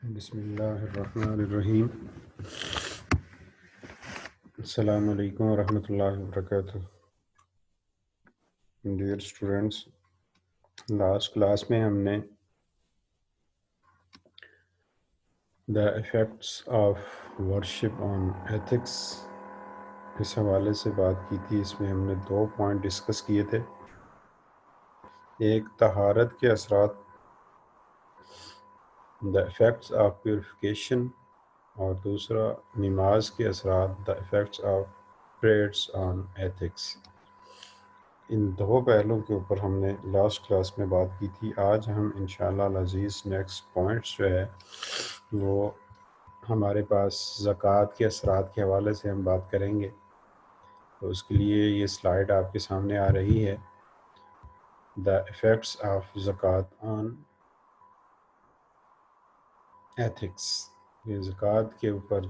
بسم اللہ الرحمن الرحیم۔ السلام علیکم ورحمۃ اللہ وبرکاتہ۔ ڈیئر اسٹوڈینٹس، لاسٹ کلاس میں ہم نے the effects of worship on ethics اس حوالے سے بات کی تھی۔ اس میں ہم نے 2 پوائنٹ ڈسکس کیے تھے، ایک طہارت کے اثرات، دا ایفیکٹس آف پیوریفیکیشن، اور دوسرا نماز کے اثرات، the effects of prayers on ethics. ان 2 پہلوں کے اوپر ہم نے لاسٹ کلاس میں بات کی تھی۔ آج ہم انشاءاللہ العزیز نیکسٹ پوائنٹس جو ہے وہ ہمارے پاس زکوٰۃ کے اثرات کے حوالے سے ہم بات کریں گے۔ تو اس کے لیے یہ سلائیڈ آپ کے سامنے آ رہی ہے، دا ایفیکٹس آف زکوٰۃ آن ایتھکس۔ یہ زکوٰۃ کے اوپر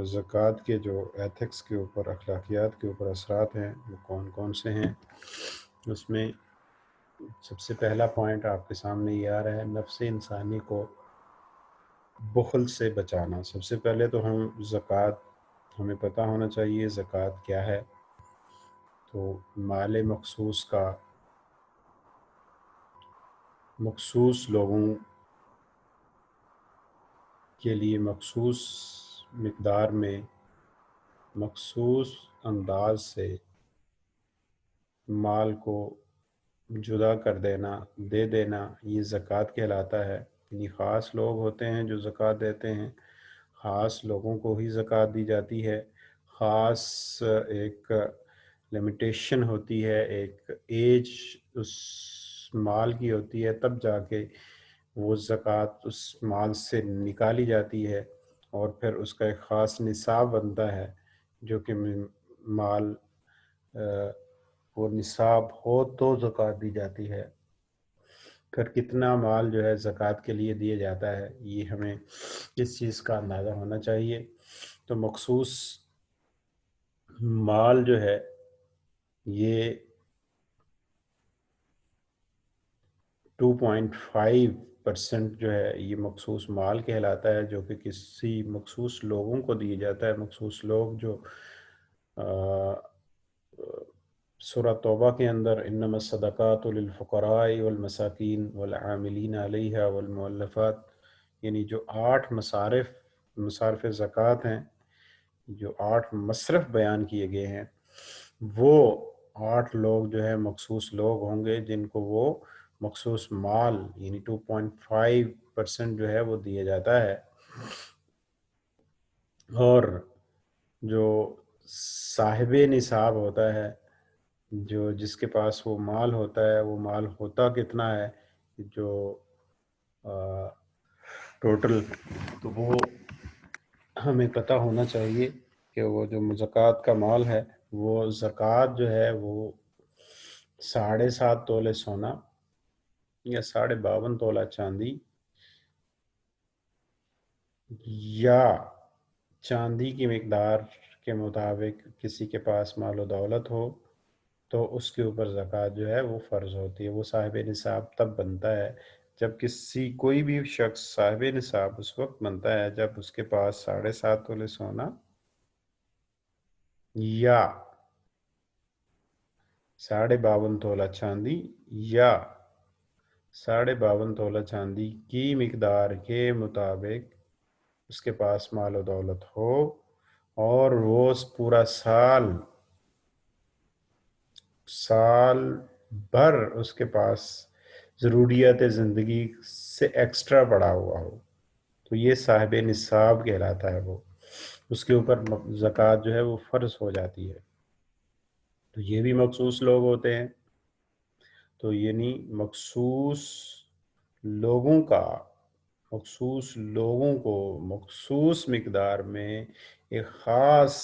زکوٰۃ کے جو ایتھکس کے اوپر، اخلاقیات کے اوپر اثرات ہیں وہ کون کون سے ہیں۔ اس میں سب سے پہلا پوائنٹ آپ کے سامنے یہ آ رہا ہے، نفس انسانی کو بخل سے بچانا۔ سب سے پہلے تو زکوٰۃ ہمیں پتہ ہونا چاہیے زکوٰۃ کیا ہے۔ تو مال مخصوص کا مخصوص لوگوں کے لیے مخصوص مقدار میں مخصوص انداز سے مال کو جدا کر دینا، دے دینا، یہ زکوٰۃ کہلاتا ہے۔ یعنی خاص لوگ ہوتے ہیں جو زکوٰۃ دیتے ہیں، خاص لوگوں کو ہی زکوٰۃ دی جاتی ہے، خاص ایک لمیٹیشن ہوتی ہے، ایک ایج اس مال کی ہوتی ہے، تب جا کے وہ زکوٰۃ اس مال سے نکالی جاتی ہے، اور پھر اس کا ایک خاص نصاب بنتا ہے، جو کہ مال وہ نصاب ہو تو زکوٰۃ دی جاتی ہے۔ پھر کتنا مال جو ہے زکوٰۃ کے لیے دیا جاتا ہے، یہ ہمیں اس چیز کا اندازہ ہونا چاہیے۔ تو مخصوص مال جو ہے یہ 2.5% جو ہے یہ مخصوص مال کہلاتا ہے، جو کہ کسی مخصوص لوگوں کو دیا جاتا ہے۔ مخصوص لوگ جو سورہ توبہ کے اندر انما الصدقات للفقراء والمساکین والعاملین علیہا والمؤلفات، یعنی جو 8 مصارف زکوٰۃ ہیں، جو 8 مصرف بیان کیے گئے ہیں، وہ 8 لوگ جو ہے مخصوص لوگ ہوں گے جن کو وہ مخصوص مال یعنی 2.5% جو ہے وہ دیا جاتا ہے۔ اور جو صاحب نصاب ہوتا ہے، جس کے پاس وہ مال ہوتا ہے، وہ مال ہوتا کتنا ہے، جو ٹوٹل، تو وہ ہمیں پتہ ہونا چاہیے کہ وہ جو زکوٰۃ کا مال ہے، وہ زکوٰۃ جو ہے وہ 7.5 تولے سونا یا 52.5 تولہ چاندی، یا چاندی کی مقدار کے مطابق کسی کے پاس مال و دولت ہو تو اس کے اوپر زکوٰۃ جو ہے وہ فرض ہوتی ہے۔ وہ صاحب نصاب تب بنتا ہے جب کوئی بھی شخص صاحب نصاب اس وقت بنتا ہے جب اس کے پاس 7.5 تولے سونا یا 52.5 تولہ چاندی یا 52.5 تولہ چاندی کی مقدار کے مطابق اس کے پاس مال و دولت ہو، اور وہ پورا سال بھر اس کے پاس ضروریات زندگی سے ایکسٹرا پڑا ہوا ہو، تو یہ صاحب نصاب کہلاتا ہے۔ وہ اس کے اوپر زکوٰۃ جو ہے وہ فرض ہو جاتی ہے۔ تو یہ بھی مخصوص لوگ ہوتے ہیں۔ تو یعنی مخصوص لوگوں کو مخصوص مقدار میں ایک خاص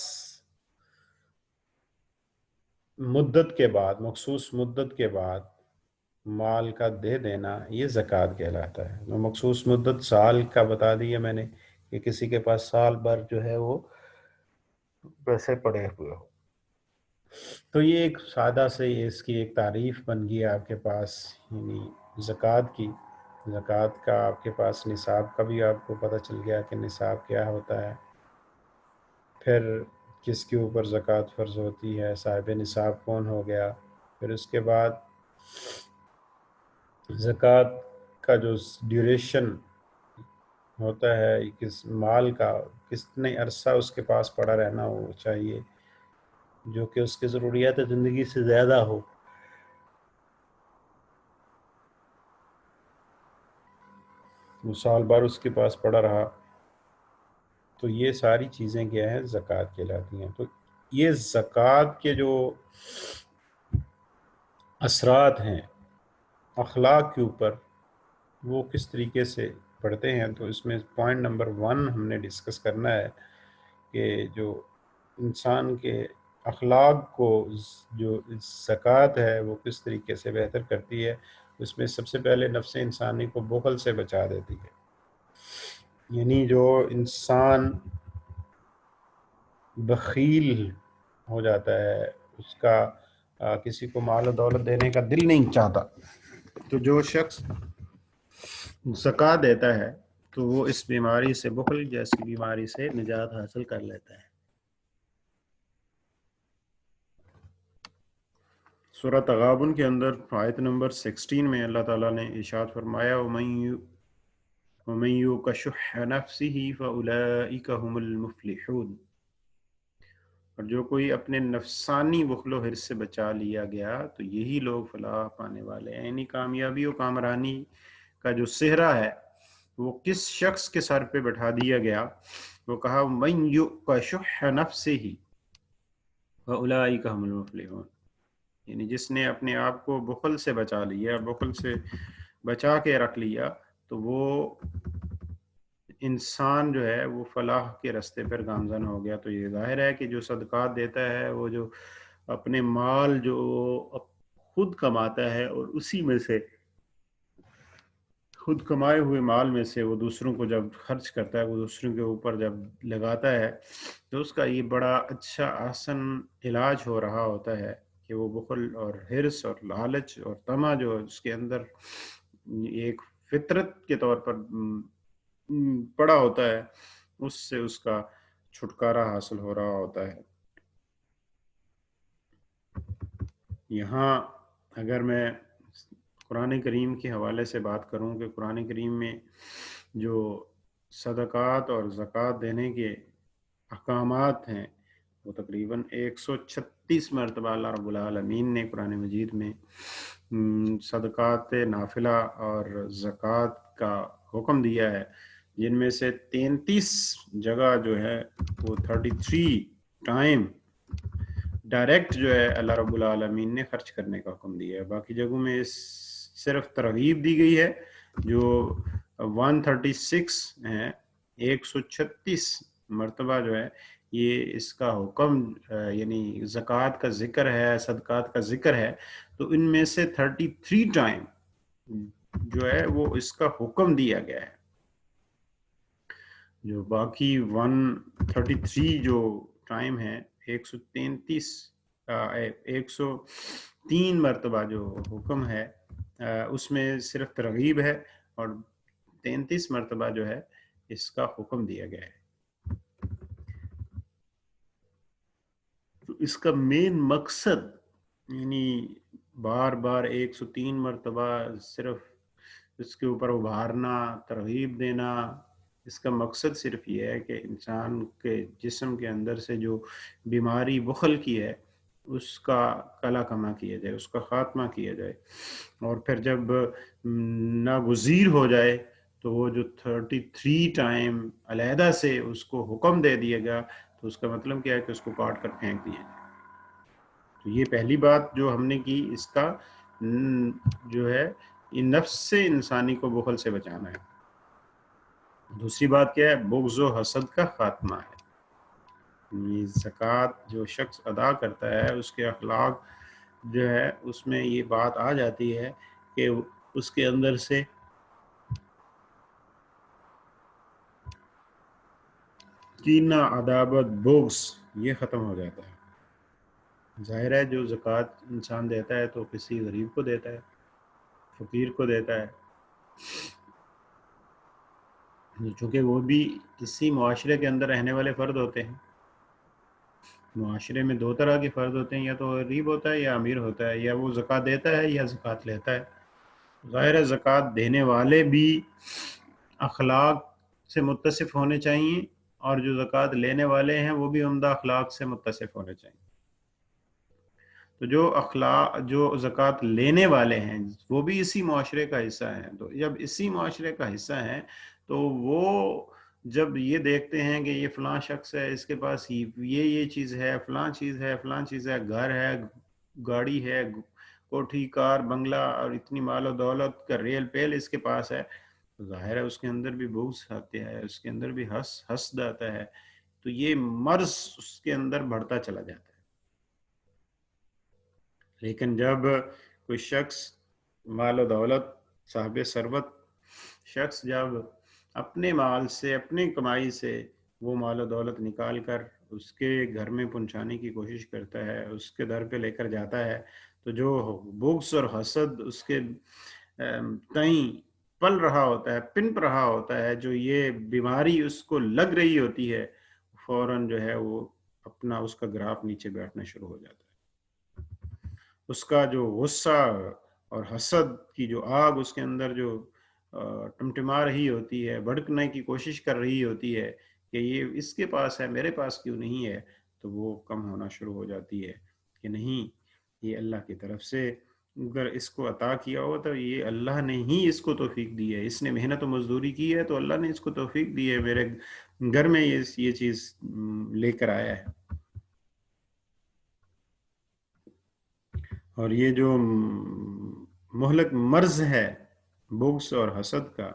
مخصوص مدت کے بعد مال کا دے دینا، یہ زکوٰۃ کہلاتا ہے۔ مخصوص مدت سال کا بتا دیا میں نے کہ کسی کے پاس سال بھر جو ہے وہ پیسے پڑے ہوئے ہو۔ تو یہ ایک سادہ سے اس کی ایک تعریف بن گئی آپ کے پاس، یعنی زکوٰۃ کی۔ زکوٰۃ کا آپ کے پاس نصاب کا بھی آپ کو پتہ چل گیا کہ نصاب کیا ہوتا ہے، پھر کس کے اوپر زکوٰۃ فرض ہوتی ہے، صاحب نصاب کون ہو گیا، پھر اس کے بعد زکوٰۃ کا جو ڈیوریشن ہوتا ہے، کس مال کا کتنے عرصہ اس کے پاس پڑا رہنا ہو چاہیے جو کہ اس کے ضروریات زندگی سے زیادہ ہو، وہ سال بھر اس کے پاس پڑا رہا، تو یہ ساری چیزیں کیا ہیں، زکوٰۃ کہلاتی ہیں۔ تو یہ زکوٰۃ کے جو اثرات ہیں اخلاق کے اوپر، وہ کس طریقے سے پڑھتے ہیں، تو اس میں پوائنٹ نمبر 1 ہم نے ڈسکس کرنا ہے کہ جو انسان کے اخلاق کو جو زکوٰۃ ہے وہ کس طریقے سے بہتر کرتی ہے۔ اس میں سب سے پہلے نفس انسانی کو بخل سے بچا دیتی ہے، یعنی جو انسان بخیل ہو جاتا ہے، اس کا کسی کو مال و دولت دینے کا دل نہیں چاہتا، تو جو شخص زکوٰۃ دیتا ہے تو وہ اس بیماری سے، بخل جیسی بیماری سے نجات حاصل کر لیتا ہے۔ سورہ تغابن کے اندر آیت نمبر 16 میں اللہ تعالیٰ نے ارشاد فرمایا وَمَن يُوقَ شُحَّ نَفْسِهِ فَأُولَئِكَ هُمُ الْمُفْلِحُونَ، اور جو کوئی اپنے نفسانی بخل و حرص سے بچا لیا گیا تو یہی لوگ فلاح پانے والے ہیں۔ یعنی کامیابی و کامرانی کا جو صحرا ہے وہ کس شخص کے سر پہ بٹھا دیا گیا، وہ کہا مَن یُوقَ شُحَّ نَفْسِهِ فَأُولَئِكَ هُمُ الْمُفْلِحُونَ، یعنی جس نے اپنے آپ کو بخل سے بچا لیا، بخل سے بچا کے رکھ لیا، تو وہ انسان جو ہے وہ فلاح کے راستے پر گامزن ہو گیا۔ تو یہ ظاہر ہے کہ جو صدقات دیتا ہے، وہ جو اپنے مال جو خود کماتا ہے اور اسی میں سے، خود کمائے ہوئے مال میں سے وہ دوسروں کو جب خرچ کرتا ہے، وہ دوسروں کے اوپر جب لگاتا ہے، تو اس کا یہ بڑا اچھا آسن علاج ہو رہا ہوتا ہے کہ وہ بخل اور حرص اور لالچ اور طمع جو اس کے اندر ایک فطرت کے طور پر پڑا ہوتا ہے، اس سے اس کا چھٹکارا حاصل ہو رہا ہوتا ہے۔ یہاں اگر میں قرآن کریم کے حوالے سے بات کروں کہ قرآن کریم میں جو صدقات اور زکوٰۃ دینے کے احکامات ہیں وہ تقریباً 136 مرتبہ اللہ رب العالمین نے قرآن مجید میں صدقات نافلہ اور زکوٰۃ کا حکم دیا ہے، جن میں سے 33 جگہ جو ہے وہ 33 ٹائم ڈائریکٹ جو ہے اللہ رب العالمین نے خرچ کرنے کا حکم دیا ہے۔ باقی جگہوں میں صرف ترغیب دی گئی ہے، جو 136 ہیں، 136 مرتبہ جو ہے یہ اس کا حکم یعنی زکوٰۃ کا ذکر ہے، صدقات کا ذکر ہے، تو ان میں سے 33 ٹائم جو ہے وہ اس کا حکم دیا گیا ہے۔ جو باقی 133 جو ٹائم ہے، 103 مرتبہ جو حکم ہے اس میں صرف ترغیب ہے، اور 33 مرتبہ جو ہے اس کا حکم دیا گیا ہے۔ تو اس کا مین مقصد، یعنی بار بار 103 مرتبہ صرف اس کے اوپر ابھارنا، ترغیب دینا، اس کا مقصد صرف یہ ہے کہ انسان کے جسم کے اندر سے جو بیماری بخل کی ہے اس کا کلا کما کیا جائے، اس کا خاتمہ کیا جائے، اور پھر جب ناگزیر ہو جائے تو وہ جو 33 ٹائم علیحدہ سے اس کو حکم دے دیا گیا، تو اس کا مطلب کیا ہے کہ اس کو کاٹ کر پھینک دیا جائے۔ تو یہ پہلی بات جو ہم نے کی، اس کا جو ہے یہ نفس سے انسانی کو بخل سے بچانا ہے۔ دوسری بات کیا ہے؟ بغض و حسد کا خاتمہ ہے۔ یہ زکوٰۃ جو شخص ادا کرتا ہے اس کے اخلاق جو ہے اس میں یہ بات آ جاتی ہے کہ اس کے اندر سے کینہ، عداوت، بغض یہ ختم ہو جاتا ہے۔ ظاہر ہے جو زکوٰۃ انسان دیتا ہے تو کسی غریب کو دیتا ہے، فقیر کو دیتا ہے، چونکہ وہ بھی اسی معاشرے کے اندر رہنے والے فرد ہوتے ہیں. معاشرے میں دو طرح کے فرد ہوتے ہیں، یا تو غریب ہوتا ہے یا امیر ہوتا ہے، یا وہ زکوٰۃ دیتا ہے یا زکوٰۃ لیتا ہے. ظاہر ہے زکوٰۃ دینے والے بھی اخلاق سے متصف ہونے چاہیے، اور جو زکوٰۃ لینے والے ہیں وہ بھی عمدہ اخلاق سے متصف ہونے چاہیے. تو جو زکوٰۃ لینے والے ہیں وہ بھی اسی معاشرے کا حصہ ہیں. تو جب اسی معاشرے کا حصہ ہیں تو وہ جب یہ دیکھتے ہیں کہ یہ فلاں شخص ہے، اس کے پاس یہ چیز ہے، فلاں چیز ہے، فلاں چیز ہے، گھر ہے، گاڑی ہے، کوٹھی، کار، بنگلہ، اور اتنی مال و دولت کا ریل پیل اس کے پاس ہے، تو ظاہر ہے اس کے اندر بھی بغض آتے ہیں، اس کے اندر بھی حسد آتا ہے. تو یہ مرض اس کے اندر بڑھتا چلا جاتا ہے. لیکن جب کوئی شخص مال و دولت صاحب ثروت شخص جب اپنے مال سے، اپنی کمائی سے وہ مال و دولت نکال کر اس کے گھر میں پہنچانے کی کوشش کرتا ہے، اس کے در پہ لے کر جاتا ہے، تو جو بغض اور حسد اس کے تئیں پل رہا ہوتا ہے، پنپ رہا ہوتا ہے، جو یہ بیماری اس کو لگ رہی ہوتی ہے، فوراً جو ہے وہ اپنا اس کا گراف نیچے بیٹھنا شروع ہو جاتا ہے. اس کا جو غصہ اور حسد کی جو آگ اس کے اندر جو ٹمٹما رہی ہوتی ہے، بھڑکنے کی کوشش کر رہی ہوتی ہے کہ یہ اس کے پاس ہے، میرے پاس کیوں نہیں ہے، تو وہ کم ہونا شروع ہو جاتی ہے کہ نہیں، یہ اللہ کی طرف سے اگر اس کو عطا کیا ہو تو یہ اللہ نے ہی اس کو توفیق دی ہے، اس نے محنت و مزدوری کی ہے تو اللہ نے اس کو توفیق دی ہے، میرے گھر میں یہ چیز لے کر آیا ہے. اور یہ جو مہلک مرض ہے بغض اور حسد کا،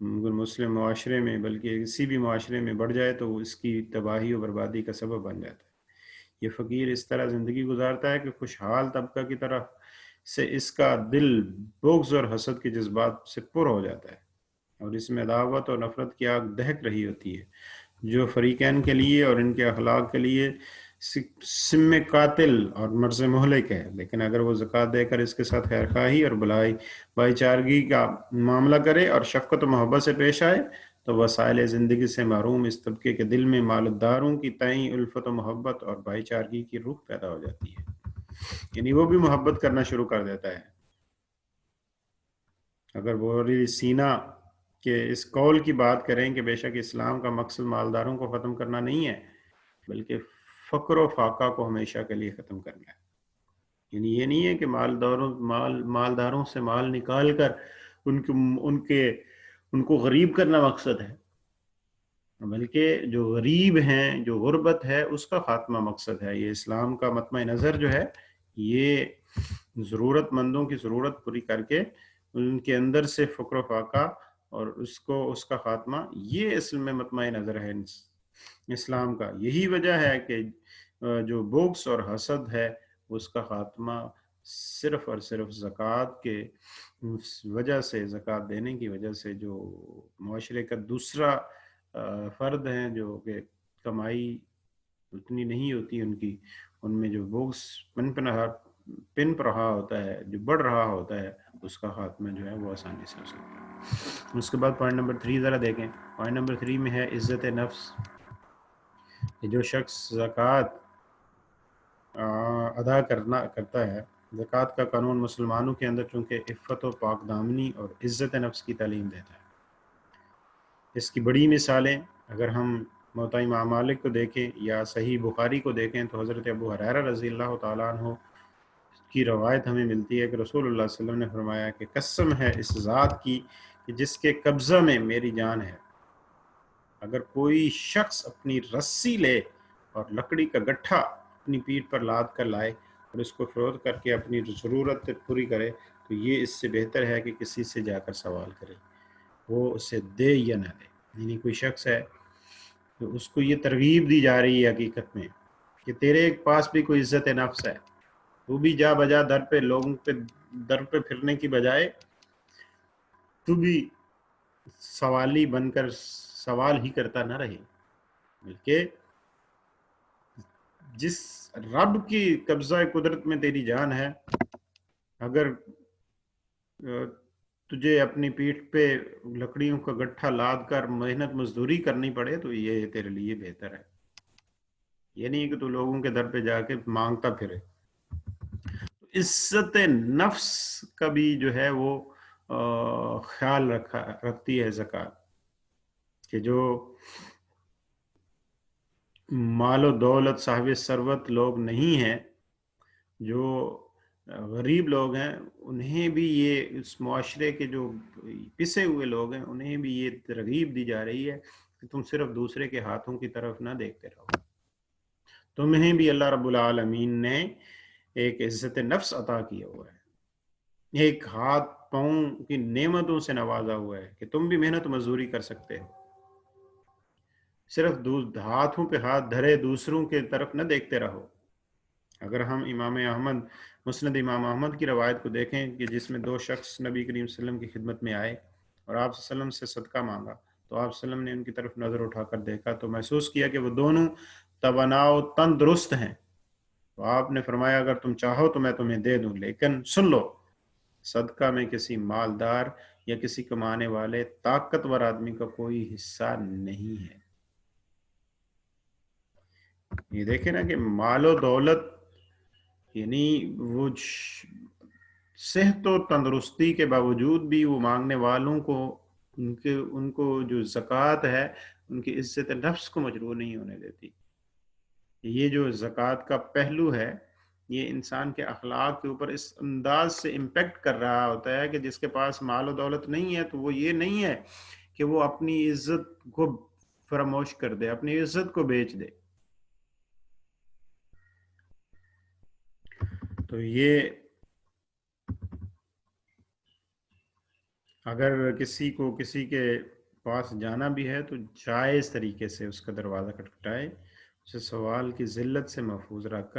مسلم معاشرے میں بلکہ کسی بھی معاشرے میں بڑھ جائے تو اس کی تباہی و بربادی کا سبب بن جاتا ہے. یہ فقیر اس طرح زندگی گزارتا ہے کہ خوشحال طبقہ کی طرح سے اس کا دل بغض اور حسد کے جذبات سے پر ہو جاتا ہے، اور اس میں عداوت اور نفرت کی آگ دہک رہی ہوتی ہے، جو فریقین کے لیے اور ان کے اخلاق کے لیے سم قاتل اور مرض مہلک ہے. لیکن اگر وہ زکوٰۃ دے کر اس کے ساتھ خیر خواہی اور بھائی چارگی کا معاملہ کرے اور شفقت و محبت سے پیش آئے تو وسائل زندگی سے محروم اس طبقے کے دل میں مالداروں کی تئیں الفت و محبت اور بھائی چارگی کی روح پیدا ہو جاتی ہے، یعنی وہ بھی محبت کرنا شروع کر دیتا ہے. اگر وہ سینا کہ اس قول کی بات کریں کہ بے شک اسلام کا مقصد مالداروں کو ختم کرنا نہیں ہے بلکہ فقر و فاقہ کو ہمیشہ کے لیے ختم کرنا ہے. یعنی یہ نہیں ہے کہ مالداروں سے مال نکال کر ان کو غریب کرنا مقصد ہے، بلکہ جو غریب ہیں، جو غربت ہے، اس کا خاتمہ مقصد ہے. یہ اسلام کا مطمع نظر جو ہے، یہ ضرورت مندوں کی ضرورت پوری کر کے ان کے اندر سے فقر و فاقہ اور اس کا خاتمہ، یہ اصل میں مطمع نظر ہے اسلام کا. یہی وجہ ہے کہ جو بغض اور حسد ہے اس کا خاتمہ صرف اور صرف زکوٰۃ کے وجہ سے، زکوٰۃ دینے کی وجہ سے، جو معاشرے کا دوسرا فرد ہیں جو کہ کمائی اتنی نہیں ہوتی ان میں جو بغض پنپ رہا ہوتا ہے، جو بڑھ رہا ہوتا ہے، اس کا خاتمہ جو ہے وہ آسانی سے ہو سکتا ہے. اس کے بعد پوائنٹ نمبر 3 ذرا دیکھیں. پوائنٹ نمبر 3 میں ہے عزت نفس. جو شخص زکوٰۃ ادا کرتا ہے، زکوٰۃ کا قانون مسلمانوں کے اندر چونکہ عفت و پاک دامنی اور عزت نفس کی تعلیم دیتا ہے. اس کی بڑی مثالیں اگر ہم موطا امام مالک کو دیکھیں یا صحیح بخاری کو دیکھیں تو حضرت ابو ہریرہ رضی اللہ تعالیٰ عنہ کی روایت ہمیں ملتی ہے کہ رسول اللہ صلی اللہ علیہ وسلم نے فرمایا کہ قسم ہے اس ذات کی کہ جس کے قبضہ میں میری جان ہے، اگر کوئی شخص اپنی رسی لے اور لکڑی کا گٹھا اپنی پیٹھ پر لاد کر لائے اور اس کو فروخت کر کے اپنی ضرورت پوری کرے تو یہ اس سے بہتر ہے کہ کسی سے جا کر سوال کرے، وہ اسے دے یا نہ دے. یعنی کوئی شخص ہے تو اس کو یہ ترغیب دی جا رہی ہے حقیقت میں کہ تیرے پاس بھی کوئی عزت نفس ہے، تو بھی جا بجا لوگوں پہ در پہ پھرنے کی بجائے تو بھی سوالی بن کر سوال ہی کرتا نہ رہے، بلکہ جس رب کی قبضہ قدرت میں تیری جان ہے، اگر تجھے اپنی پیٹھ پہ لکڑیوں کا گٹھا لاد کر محنت مزدوری کرنی پڑے تو یہ تیرے لیے بہتر ہے، یہ نہیں کہ تو لوگوں کے در پہ جا کے مانگتا پھرے۔ عزت نفس کا بھی جو ہے وہ خیال رکھتی ہے زکوٰۃ، کہ جو مال و دولت صاحب ثروت لوگ نہیں ہیں، جو غریب لوگ ہیں، انہیں بھی یہ اس معاشرے کے جو پسے ہوئے لوگ ہیں انہیں بھی یہ ترغیب دی جا رہی ہے کہ تم صرف دوسرے کے ہاتھوں کی طرف نہ دیکھتے رہو، تمہیں بھی اللہ رب العالمین نے ایک عزت نفس عطا کیا ہوا ہے، ایک ہاتھ پاؤں کی نعمتوں سے نوازا ہوا ہے کہ تم بھی محنت مزدوری کر سکتے ہو، صرف ہاتھوں پہ ہاتھ دھرے دوسروں کے طرف نہ دیکھتے رہو۔ اگر ہم امام احمد مسند امام احمد کی روایت کو دیکھیں کہ جس میں دو شخص نبی کریم صلی اللہ علیہ وسلم کی خدمت میں آئے اور آپ صلی اللہ علیہ وسلم سے صدقہ مانگا، تو آپ صلی اللہ علیہ وسلم نے ان کی طرف نظر اٹھا کر دیکھا تو محسوس کیا کہ وہ دونوں توانا و تندرست ہیں، تو آپ نے فرمایا اگر تم چاہو تو میں تمہیں دے دوں، لیکن سن لو، صدقہ میں کسی مالدار یا کسی کمانے والے طاقتور آدمی کا کوئی حصہ نہیں ہے۔ یہ دیکھیں نا کہ مال و دولت، یعنی وہ صحت و تندرستی کے باوجود بھی وہ مانگنے والوں کو ان کو جو زکوٰۃ ہے ان کی عزت نفس کو مجروح نہیں ہونے دیتی۔ یہ جو زکوٰۃ کا پہلو ہے یہ انسان کے اخلاق کے اوپر اس انداز سے امپیکٹ کر رہا ہوتا ہے کہ جس کے پاس مال و دولت نہیں ہے تو وہ یہ نہیں ہے کہ وہ اپنی عزت کو فراموش کر دے، اپنی عزت کو بیچ دے۔ تو یہ اگر کسی کو کسی کے پاس جانا بھی ہے تو جائز طریقے سے اس کا دروازہ کھٹکھٹائے، اسے سوال کی ذلت سے محفوظ رکھ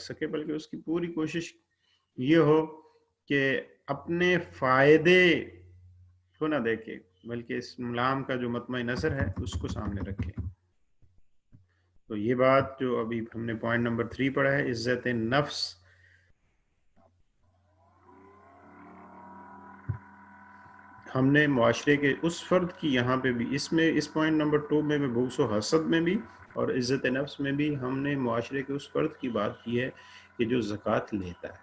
سکے، بلکہ اس کی پوری کوشش یہ ہو کہ اپنے فائدے کو نہ دیکھے بلکہ اس ملام کا جو مطمع نظر ہے اس کو سامنے رکھے۔ تو یہ بات جو ابھی ہم نے پوائنٹ نمبر 3 پڑھا ہے، عزت نفس، ہم نے معاشرے کے اس فرد کی یہاں پہ بھی اس پوائنٹ نمبر 2 میں بغض و حسد میں بھی اور عزت نفس میں بھی ہم نے معاشرے کے اس فرد کی بات کی ہے کہ جو زکوٰۃ لیتا ہے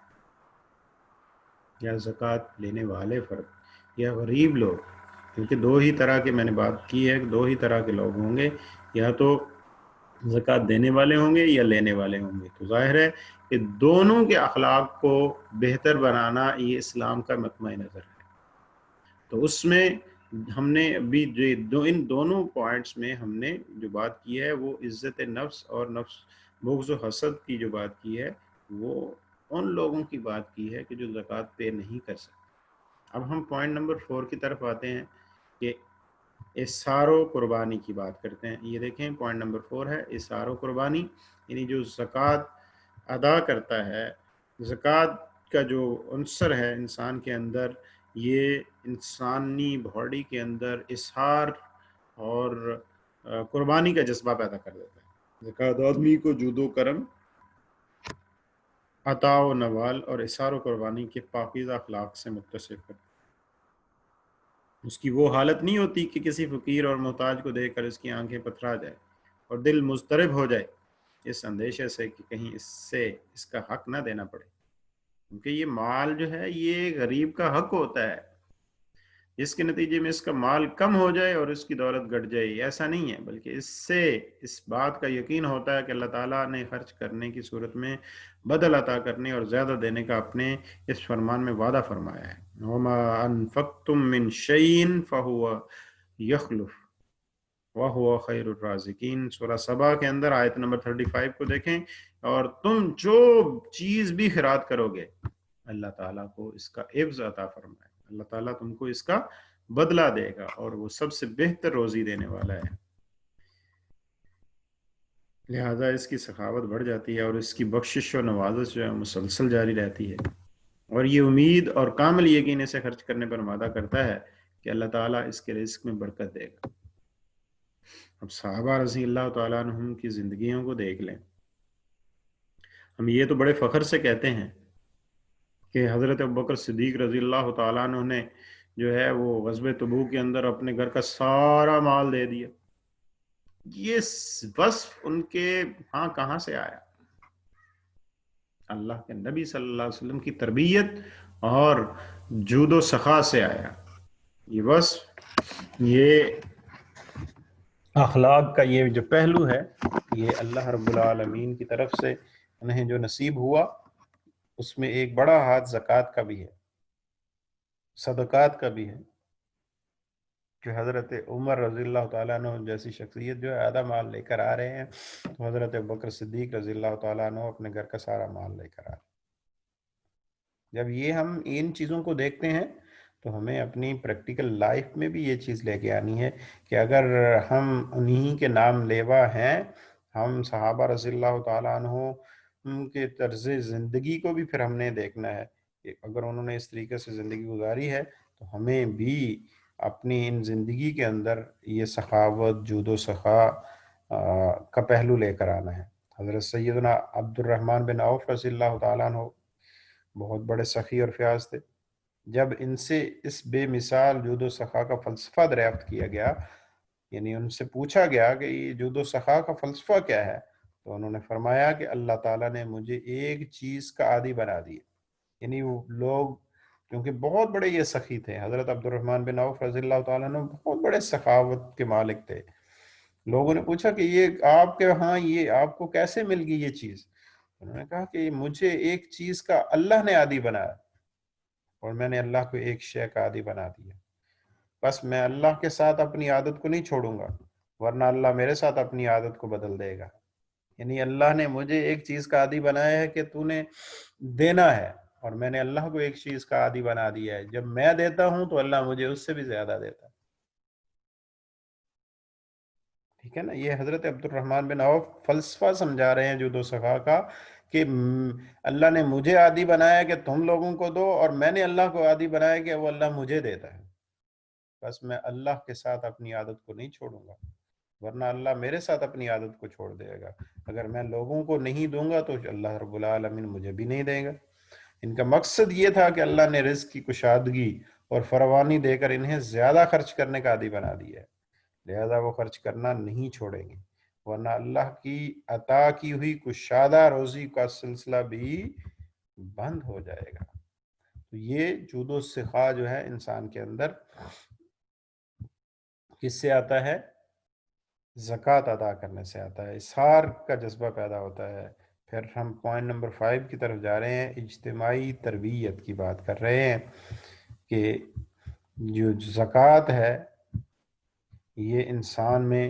یا زکوٰۃ لینے والے فرد یا غریب لوگ، کیونکہ دو ہی طرح کے میں نے بات کی ہے، دو ہی طرح کے لوگ ہوں گے، یا تو زکوٰۃ دینے والے ہوں گے یا لینے والے ہوں گے۔ تو ظاہر ہے کہ دونوں کے اخلاق کو بہتر بنانا یہ اسلام کا مطمع نظر ہے۔ تو اس میں ہم نے ابھی جو ان دونوں پوائنٹس میں ہم نے جو بات کی ہے وہ عزت نفس اور نفس بغض و حسد کی جو بات کی ہے وہ ان لوگوں کی بات کی ہے کہ جو زکوٰۃ پے نہیں کر سکتے۔ اب ہم پوائنٹ نمبر 4 کی طرف آتے ہیں کہ اثار و قربانی کی بات کرتے ہیں۔ یہ دیکھیں پوائنٹ نمبر 4 ہے اثار و قربانی، یعنی جو زکوٰۃ ادا کرتا ہے، زکوٰۃ کا جو عنصر ہے انسان کے اندر، یہ انسانی باڈی کے اندر اظہار اور قربانی کا جذبہ پیدا کر دیتا ہے۔ زکوٰۃ آدمی کو جود و کرم، عطا و نوال اور اظہار و قربانی کے پاکیزہ اخلاق سے متصف کرتا ہے۔ اس کی وہ حالت نہیں ہوتی کہ کسی فقیر اور محتاج کو دیکھ کر اس کی آنکھیں پتھرا جائے اور دل مضطرب ہو جائے اس اندیشے سے کہ کہیں اس کا حق نہ دینا پڑے، کیونکہ یہ مال جو ہے یہ غریب کا حق ہوتا ہے، جس کے نتیجے میں اس کا مال کم ہو جائے اور اس کی دولت گھٹ جائے، ایسا نہیں ہے، بلکہ اس سے اس بات کا یقین ہوتا ہے کہ اللہ تعالیٰ نے خرچ کرنے کی صورت میں بدل عطا کرنے اور زیادہ دینے کا اپنے اس فرمان میں وعدہ فرمایا ہے۔ وَمَا أَنفَقْتُم مِّن شَيْءٍ فَهُوَ يَخْلُفُ وَهُوَ خَيْرُ الرَّازِقِينَ۔ سورہ سبا کے اندر آیت نمبر 35 کو دیکھیں، اور تم جو چیز بھی خیرات کرو گے اللہ تعالیٰ کو اس کا عوض عطا فرمائے، اللہ تعالیٰ تم کو اس کا بدلہ دے گا اور وہ سب سے بہتر روزی دینے والا ہے۔ لہٰذا اس کی سخاوت بڑھ جاتی ہے اور اس کی بخشش و نوازش جو ہے مسلسل جاری رہتی ہے، اور یہ امید اور کامل یقین اسے خرچ کرنے پر وعدہ کرتا ہے کہ اللہ تعالیٰ اس کے رزق میں برکت دے گا۔ اب صحابہ رضی اللہ تعالیٰ عنہم کی زندگیوں کو دیکھ لیں، ہم یہ تو بڑے فخر سے کہتے ہیں کہ حضرت ابوبکر صدیق رضی اللہ تعالیٰ عنہ نے جو ہے وہ غزوہ تبوک کے اندر اپنے گھر کا سارا مال دے دیا. یہ وصف ان کے ہاں کہاں سے آیا؟ اللہ کے نبی صلی اللہ علیہ وسلم کی تربیت اور جود و سخا سے آیا. یہ وصف، یہ اخلاق کا یہ جو پہلو ہے، یہ اللہ رب العالمین کی طرف سے انہیں جو نصیب ہوا، اس میں ایک بڑا ہاتھ زکوٰۃ کا بھی ہے، صدقات کا بھی ہے. کہ حضرت عمر رضی اللہ تعالیٰ عنہ جیسی شخصیت جو ہے آدھا مال لے کر آ رہے ہیں، تو حضرت ابوبکر صدیق رضی اللہ تعالیٰ عنہ اپنے گھر کا سارا مال لے کر آ رہے ہیں. جب یہ ہم ان چیزوں کو دیکھتے ہیں تو ہمیں اپنی پریکٹیکل لائف میں بھی یہ چیز لے کے آنی ہے کہ اگر ہم انہی کے نام لیوا ہیں، ہم صحابہ رضی اللہ تعالیٰ عنہ ان کے طرز زندگی کو بھی پھر ہم نے دیکھنا ہے کہ اگر انہوں نے اس طریقے سے زندگی گزاری ہے تو ہمیں بھی اپنی ان زندگی کے اندر یہ سخاوت، جود و سخا کا پہلو لے کر آنا ہے. حضرت سیدنا عبد الرحمن بن عوف رضی اللہ تعالیٰ عنہ بہت بڑے سخی اور فیاض تھے. جب ان سے اس بے مثال جود و سخا کا فلسفہ دریافت کیا گیا، یعنی ان سے پوچھا گیا کہ یہ جود و سخا کا فلسفہ کیا ہے، تو انہوں نے فرمایا کہ اللہ تعالیٰ نے مجھے ایک چیز کا عادی بنا دیا. یعنی وہ لوگ کیونکہ بہت بڑے یہ سخی تھے، حضرت عبد الرحمن بن عوف رضی اللہ تعالیٰ عنہ بہت بڑے سخاوت کے مالک تھے. لوگوں نے پوچھا کہ یہ آپ کے ہاں یہ آپ کو کیسے مل گئی یہ چیز؟ انہوں نے کہا کہ مجھے ایک چیز کا اللہ نے عادی بنایا اور میں نے اللہ کو ایک شے کا عادی بنا دیا. بس میں اللہ کے ساتھ اپنی عادت کو نہیں چھوڑوں گا، ورنہ اللہ میرے ساتھ اپنی عادت کو بدل دے گا. یعنی اللہ نے مجھے ایک چیز کا عادی بنایا ہے کہ تو نے دینا ہے، اور میں نے اللہ کو ایک چیز کا عادی بنا دیا ہے، جب میں دیتا ہوں تو اللہ مجھے اس سے بھی زیادہ دیتا ہے. ٹھیک ہے نا؟ یہ حضرت عبد الرحمن بن عوف فلسفہ سمجھا رہے ہیں جود و سخا کا کہ اللہ نے مجھے عادی بنایا کہ تم لوگوں کو دو، اور میں نے اللہ کو عادی بنایا کہ وہ اللہ مجھے دیتا ہے. بس میں اللہ کے ساتھ اپنی عادت کو نہیں چھوڑوں گا، ورنہ اللہ میرے ساتھ اپنی عادت کو چھوڑ دے گا. اگر میں لوگوں کو نہیں دوں گا تو اللہ رب العالمین مجھے بھی نہیں دے گا. ان کا مقصد یہ تھا کہ اللہ نے رزق کی کشادگی اور فراوانی دے کر انہیں زیادہ خرچ کرنے کا عادی بنا دیا ہے، لہذا وہ خرچ کرنا نہیں چھوڑیں گے، ورنہ اللہ کی عطا کی ہوئی کشادہ روزی کا سلسلہ بھی بند ہو جائے گا. تو یہ جود و سخا جو ہے انسان کے اندر کس سے آتا ہے؟ زکوٰۃ ادا کرنے سے آتا ہے، اظہار کا جذبہ پیدا ہوتا ہے. پھر ہم پوائنٹ نمبر 5 کی طرف جا رہے ہیں، اجتماعی تربیت کی بات کر رہے ہیں کہ جو زکوٰۃ ہے یہ انسان میں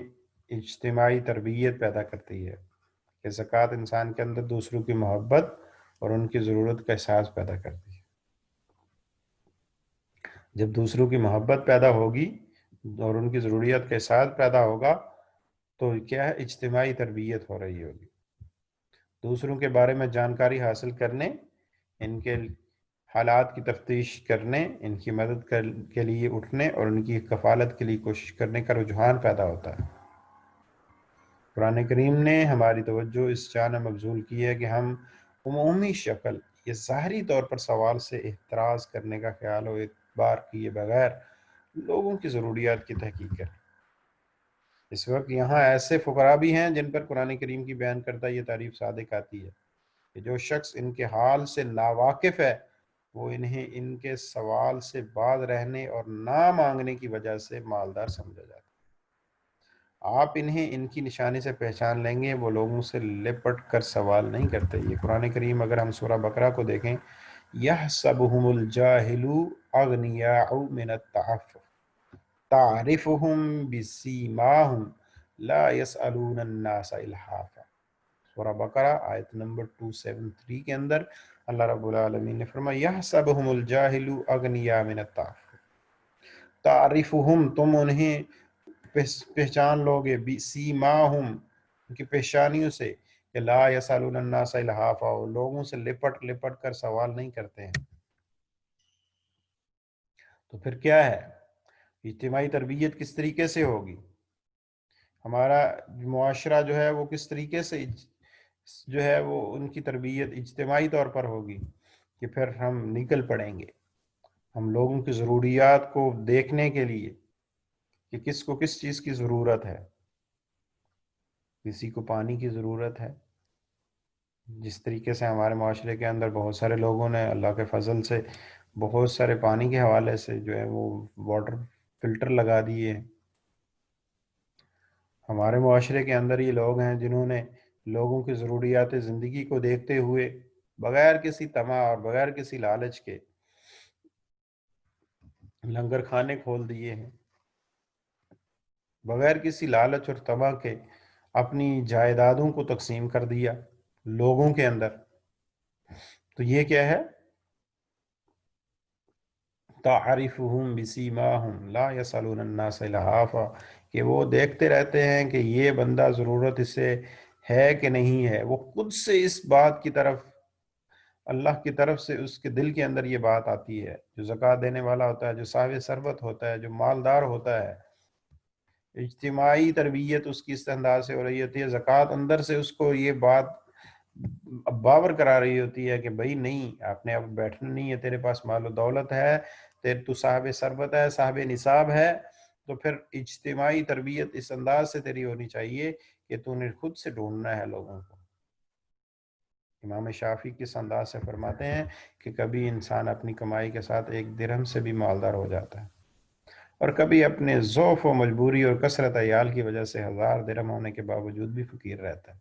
اجتماعی تربیت پیدا کرتی ہے، کہ زکوٰۃ انسان کے اندر دوسروں کی محبت اور ان کی ضرورت کا احساس پیدا کرتی ہے. جب دوسروں کی محبت پیدا ہوگی اور ان کی ضروریات کا احساس پیدا ہوگا تو کیا ہے؟ اجتماعی تربیت ہو رہی ہوگی. دوسروں کے بارے میں جانکاری حاصل کرنے، ان کے حالات کی تفتیش کرنے، ان کی مدد کے لیے اٹھنے اور ان کی کفالت کے لیے کوشش کرنے کا رجحان پیدا ہوتا ہے. قرآن کریم نے ہماری توجہ اس جانب مبذول کی ہے کہ ہم عمومی شکل یا ظاہری طور پر سوال سے احتراز کرنے کا خیال و اعتبار کیے بغیر لوگوں کی ضروریات کی تحقیق کریں. اس وقت یہاں ایسے فقراء بھی ہیں جن پر قرآن کریم کی بیان کردہ یہ تعریف صادق آتی ہے کہ جو شخص ان کے حال سے ناواقف ہے وہ انہیں ان کے سوال سے باز رہنے اور نہ مانگنے کی وجہ سے مالدار سمجھا جاتا ہے. آپ انہیں ان کی نشانی سے پہچان لیں گے، وہ لوگوں سے لپٹ کر سوال نہیں کرتے. یہ قرآن کریم اگر ہم سورہ بقرہ کو دیکھیں، یحسبہم الجاہل اغنیاء من التعفف تعرفہم بسیماہم لا یسألون الناس الحافا. سورہ بقرہ آیت نمبر 273 کے اندر اللہ رب العالمین نے فرمایا یحسبہم الجاہل اغنیاء من التعفف، تعرفہم تم انہیں پہچان لوگے، بسیماہم ان کی پیشانیوں سے، کہ لا یسألون الناس الحافا، لوگوں سے لپٹ لپٹ کر سوال نہیں کرتے ہیں. تو پھر کیا ہے؟ اجتماعی تربیت کس طریقے سے ہوگی؟ ہمارا معاشرہ جو ہے وہ کس طریقے سے جو ہے وہ ان کی تربیت اجتماعی طور پر ہوگی کہ پھر ہم نکل پڑیں گے. ہم لوگوں کی ضروریات کو دیکھنے کے لیے کہ کس کو کس چیز کی ضرورت ہے. کسی کو پانی کی ضرورت ہے. جس طریقے سے ہمارے معاشرے کے اندر بہت سارے لوگوں نے اللہ کے فضل سے بہت سارے پانی کے حوالے سے جو ہے وہ واٹر فلٹر لگا دیے ہیں. ہمارے معاشرے کے اندر یہ لوگ ہیں جنہوں نے لوگوں کی ضروریات زندگی کو دیکھتے ہوئے بغیر کسی طمع اور بغیر کسی لالچ کے لنگر خانے کھول دیے ہیں. بغیر کسی لالچ اور طمع کے اپنی جائیدادوں کو تقسیم کر دیا لوگوں کے اندر. تو یہ کیا ہے؟ تعرفهم بسیماہم لا یسألون الناس الہافا، کہ وہ دیکھتے رہتے ہیں کہ یہ بندہ ضرورت اسے ہے کہ نہیں ہے. وہ خود سے اس بات کی طرف، اللہ کی طرف سے اس کے دل کے اندر یہ بات آتی ہے. جو زکوٰۃ دینے والا ہوتا ہے، جو صاحب ثروت ہوتا ہے، جو مالدار ہوتا ہے، اجتماعی تربیت اس کی اس انداز سے ہو رہی ہوتی ہے. زکوٰۃ اندر سے اس کو یہ بات باور کرا رہی ہوتی ہے کہ بھائی نہیں، آپ نے اب بیٹھنا نہیں ہے، تیرے پاس مال و دولت ہے، تو صاحب ثروت ہے، صاحب نصاب ہے، تو پھر اجتماعی تربیت اس انداز سے تیری ہونی چاہیے کہ تو نے خود سے ڈھونڈنا ہے لوگوں کو. امام شافعی کس انداز سے فرماتے ہیں کہ کبھی انسان اپنی کمائی کے ساتھ ایک درہم سے بھی مالدار ہو جاتا ہے، اور کبھی اپنے ضعف و مجبوری اور کثرت عیال کی وجہ سے 1000 درہم ہونے کے باوجود بھی فقیر رہتا ہے.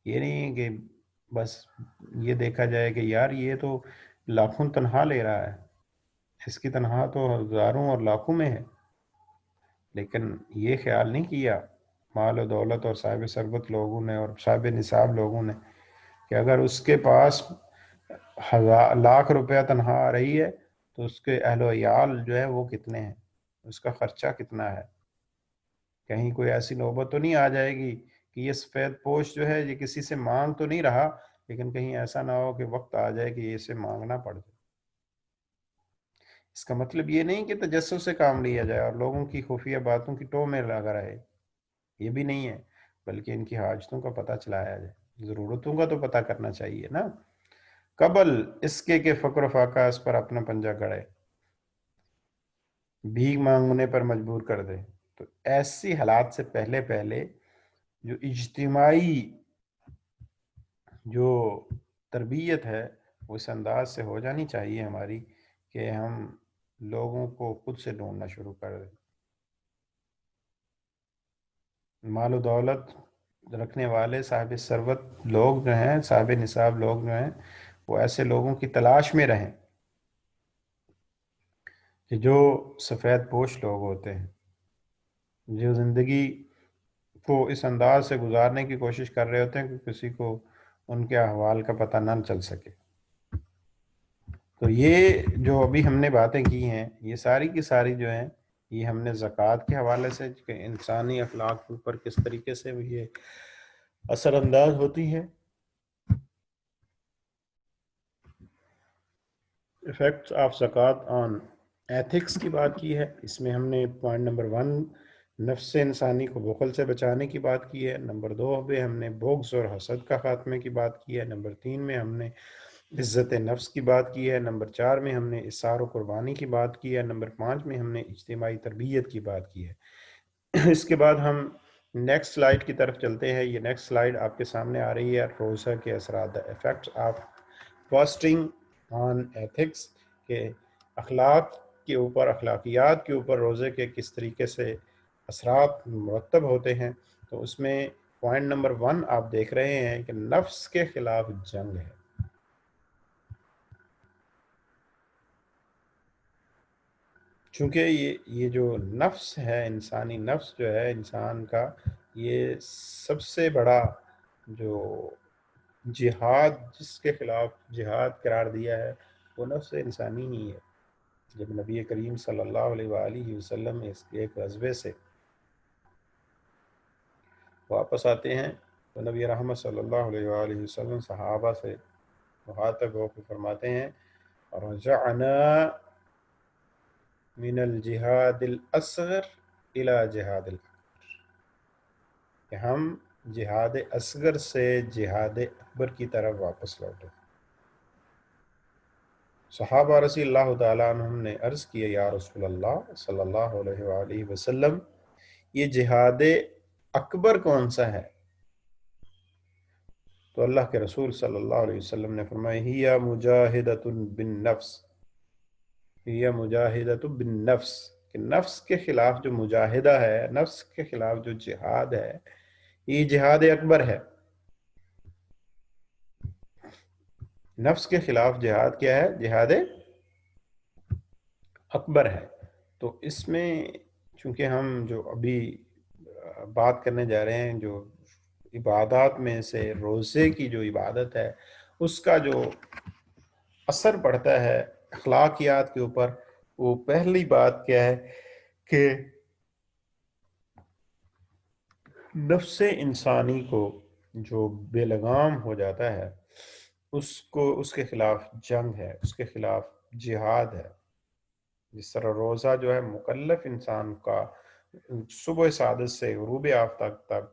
یہ نہیں کہ بس یہ دیکھا جائے کہ یار یہ تو لاکھوں تنخواہ لے رہا ہے، اس کی تنخواہ تو ہزاروں اور لاکھوں میں ہے، لیکن یہ خیال نہیں کیا مال و دولت اور صاحب ثروت لوگوں نے اور صاحب نصاب لوگوں نے کہ اگر اس کے پاس لاکھ روپیہ تنخواہ آ رہی ہے تو اس کے اہل و عیال جو ہے وہ کتنے ہیں، اس کا خرچہ کتنا ہے. کہیں کوئی ایسی نوبت تو نہیں آ جائے گی کہ یہ سفید پوش جو ہے یہ کسی سے مانگ تو نہیں رہا، لیکن کہیں ایسا نہ ہو کہ وقت آ جائے کہ یہ اسے مانگنا پڑ جائے. اس کا مطلب یہ نہیں کہ تجسس سے کام لیا جائے اور لوگوں کی خفیہ باتوں کی ٹو میں لگا رہے، یہ بھی نہیں ہے، بلکہ ان کی حاجتوں کا پتہ چلایا جائے. ضرورتوں کا تو پتہ کرنا چاہیے نا، قبل اس کے کہ فقر و فاقہ اس پر اپنا پنجہ گڑے، بھیک مانگنے پر مجبور کر دے. تو ایسی حالات سے پہلے پہلے جو اجتماعی جو تربیت ہے وہ اس انداز سے ہو جانی چاہیے ہماری کہ ہم لوگوں کو خود سے ڈھونڈنا شروع کر دیں. مال و دولت رکھنے والے صاحب ثروت لوگ جو ہیں، صاحب نصاب لوگ جو ہیں، وہ ایسے لوگوں کی تلاش میں رہیں کہ جو سفید پوش لوگ ہوتے ہیں، جو زندگی کو اس انداز سے گزارنے کی کوشش کر رہے ہوتے ہیں کہ کسی کو ان کے احوال کا پتہ نہ چل سکے. تو یہ جو ابھی ہم نے باتیں کی ہیں یہ ساری کی ساری جو ہیں یہ ہم نے زکوٰۃ کے حوالے سے کہ انسانی اخلاق کے اوپر کس طریقے سے یہ اثر انداز ہوتی ہے، افیکٹس آف زکوٰۃ آن ایتھکس کی بات کی ہے. اس میں ہم نے پوائنٹ نمبر 1 نفس انسانی کو بخل سے بچانے کی بات کی ہے. نمبر 2 پہ ہم نے بغض اور حسد کا خاتمے کی بات کی ہے. نمبر 3 میں ہم نے عزت نفس کی بات کی ہے. نمبر 4 میں ہم نے اثار و قربانی کی بات کی ہے. نمبر 5 میں ہم نے اجتماعی تربیت کی بات کی ہے. اس کے بعد ہم نیکسٹ سلائیڈ کی طرف چلتے ہیں. یہ نیکسٹ سلائیڈ آپ کے سامنے آ رہی ہے، روزہ کے اثرات، effects of fasting on ethics, کہ اخلاق کے اوپر، اخلاقیات کے اوپر روزے کے کس طریقے سے اثرات مرتب ہوتے ہیں. تو اس میں پوائنٹ نمبر 1 آپ دیکھ رہے ہیں کہ نفس کے خلاف جنگ ہے. چونکہ یہ جو نفس ہے، انسانی نفس جو ہے انسان کا، یہ سب سے بڑا جو جہاد جس کے خلاف جہاد قرار دیا ہے وہ نفس انسانی ہی ہے. جب نبی کریم صلی اللہ علیہ وآلہ وسلم اس کے ایک غزوے سے واپس آتے ہیں تو نبی رحمت صلی اللہ علیہ وآلہ وسلم صحابہ سے مخاطب ہو کے فرماتے ہیں رجعنا من الجہاد الاصغر الى جہاد الاکبر، کہ ہم جہاد اصغر سے جہاد اکبر کی طرف واپس لوٹے. صحابہ رضی اللہ تعالیٰ عنہم نے عرض کیا یا رسول اللہ صلی اللہ علیہ وآلہ وسلم، یہ جہاد اکبر کون سا ہے؟ تو اللہ کے رسول صلی اللہ علیہ وسلم نے فرمایا ہی مجاہدۃ بالنفس، ہی مجاہدۃ بالنفس، کہ نفس کے خلاف جو مجاہدہ ہے، نفس کے خلاف جو جہاد ہے، یہ جہاد اکبر ہے۔ نفس کے خلاف جہاد کیا ہے؟ جہاد اکبر ہے۔ تو اس میں چونکہ ہم جو ابھی بات کرنے جا رہے ہیں، جو عبادات میں سے روزے کی جو عبادت ہے، اس کا جو اثر پڑتا ہے اخلاقیات کے اوپر، وہ پہلی بات کیا ہے کہ نفس انسانی کو جو بے لگام ہو جاتا ہے، اس کے خلاف جنگ ہے، اس کے خلاف جہاد ہے۔ جس طرح روزہ جو ہے مکلف انسان کا صبح سعادت سے غروب آفتاب تک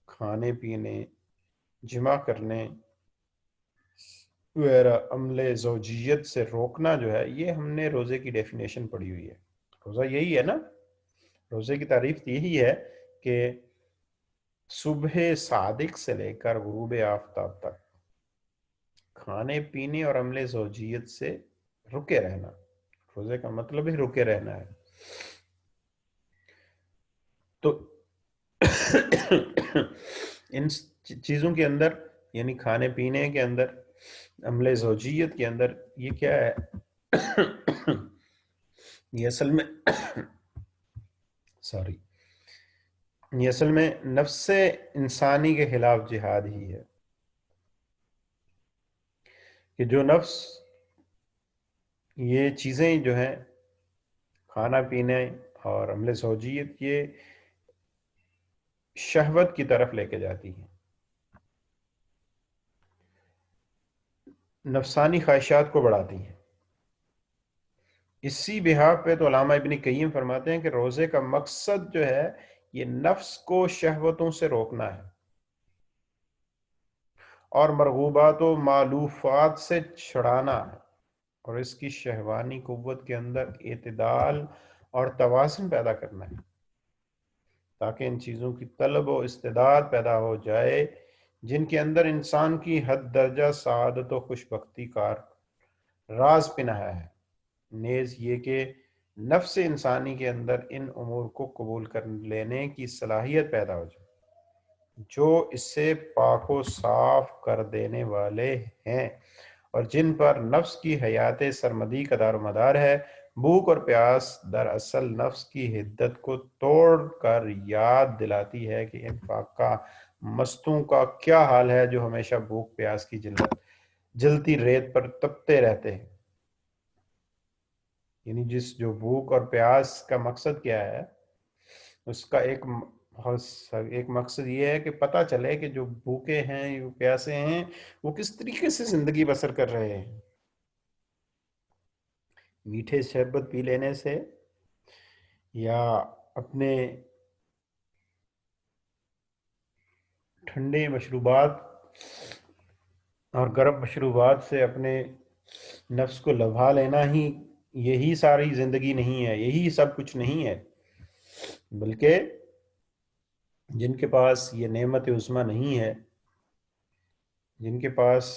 کھانے پینے، جمع کرنے وغیرہ عمل زوجیت سے روکنا جو ہے، یہ ہم نے روزے کی ڈیفینیشن پڑھی ہوئی ہے۔ روزہ یہی ہے نا، روزے کی تعریف یہی ہے کہ صبح صادق سے لے کر غروب آفتاب تک کھانے پینے اور عمل زوجیت سے رکے رہنا۔ روزے کا مطلب ہی رکے رہنا ہے۔ تو ان چیزوں کے اندر، یعنی کھانے پینے کے اندر، عمل زوجیت کے اندر، یہ کیا ہے؟ یہ اصل میں یہ اصل میں نفس انسانی کے خلاف جہاد ہی ہے، کہ جو نفس یہ چیزیں جو ہیں کھانا پینے اور عمل زوجیت، یہ شہوت کی طرف لے کے جاتی ہیں، نفسانی خواہشات کو بڑھاتی ہیں۔ اسی بحاف پہ تو علامہ ابن قیم فرماتے ہیں کہ روزے کا مقصد جو ہے یہ نفس کو شہوتوں سے روکنا ہے اور مرغوبات و مالوفات سے چھڑانا ہے، اور اس کی شہوانی قوت کے اندر اعتدال اور توازن پیدا کرنا ہے، تاکہ ان چیزوں کی طلب و استعداد پیدا ہو جائے جن کے اندر انسان کی حد درجہ سعادت و خوشبختی کا راز پنہا ہے۔ نیز یہ کہ نفس انسانی کے اندر ان امور کو قبول کر لینے کی صلاحیت پیدا ہو جائے جو اس سے پاک و صاف کر دینے والے ہیں، اور جن پر نفس کی حیات سرمدی کا دار و مدار ہے۔ بھوک اور پیاس دراصل نفس کی حدت کو توڑ کر یاد دلاتی ہے کہ ان پاکا مستوں کا کیا حال ہے جو ہمیشہ بھوک پیاس کی جلتی ریت پر تپتے رہتے ہیں۔ یعنی جو بھوک اور پیاس کا مقصد کیا ہے، اس کا ایک مقصد یہ ہے کہ پتہ چلے کہ جو بھوکے ہیں، جو پیاسے ہیں، وہ کس طریقے سے زندگی بسر کر رہے ہیں۔ میٹھے شربت پی لینے سے، یا اپنے ٹھنڈے مشروبات اور گرم مشروبات سے اپنے نفس کو لبھا لینا ہی یہی ساری زندگی نہیں ہے، یہی سب کچھ نہیں ہے، بلکہ جن کے پاس یہ نعمت عظمیٰ نہیں ہے، جن کے پاس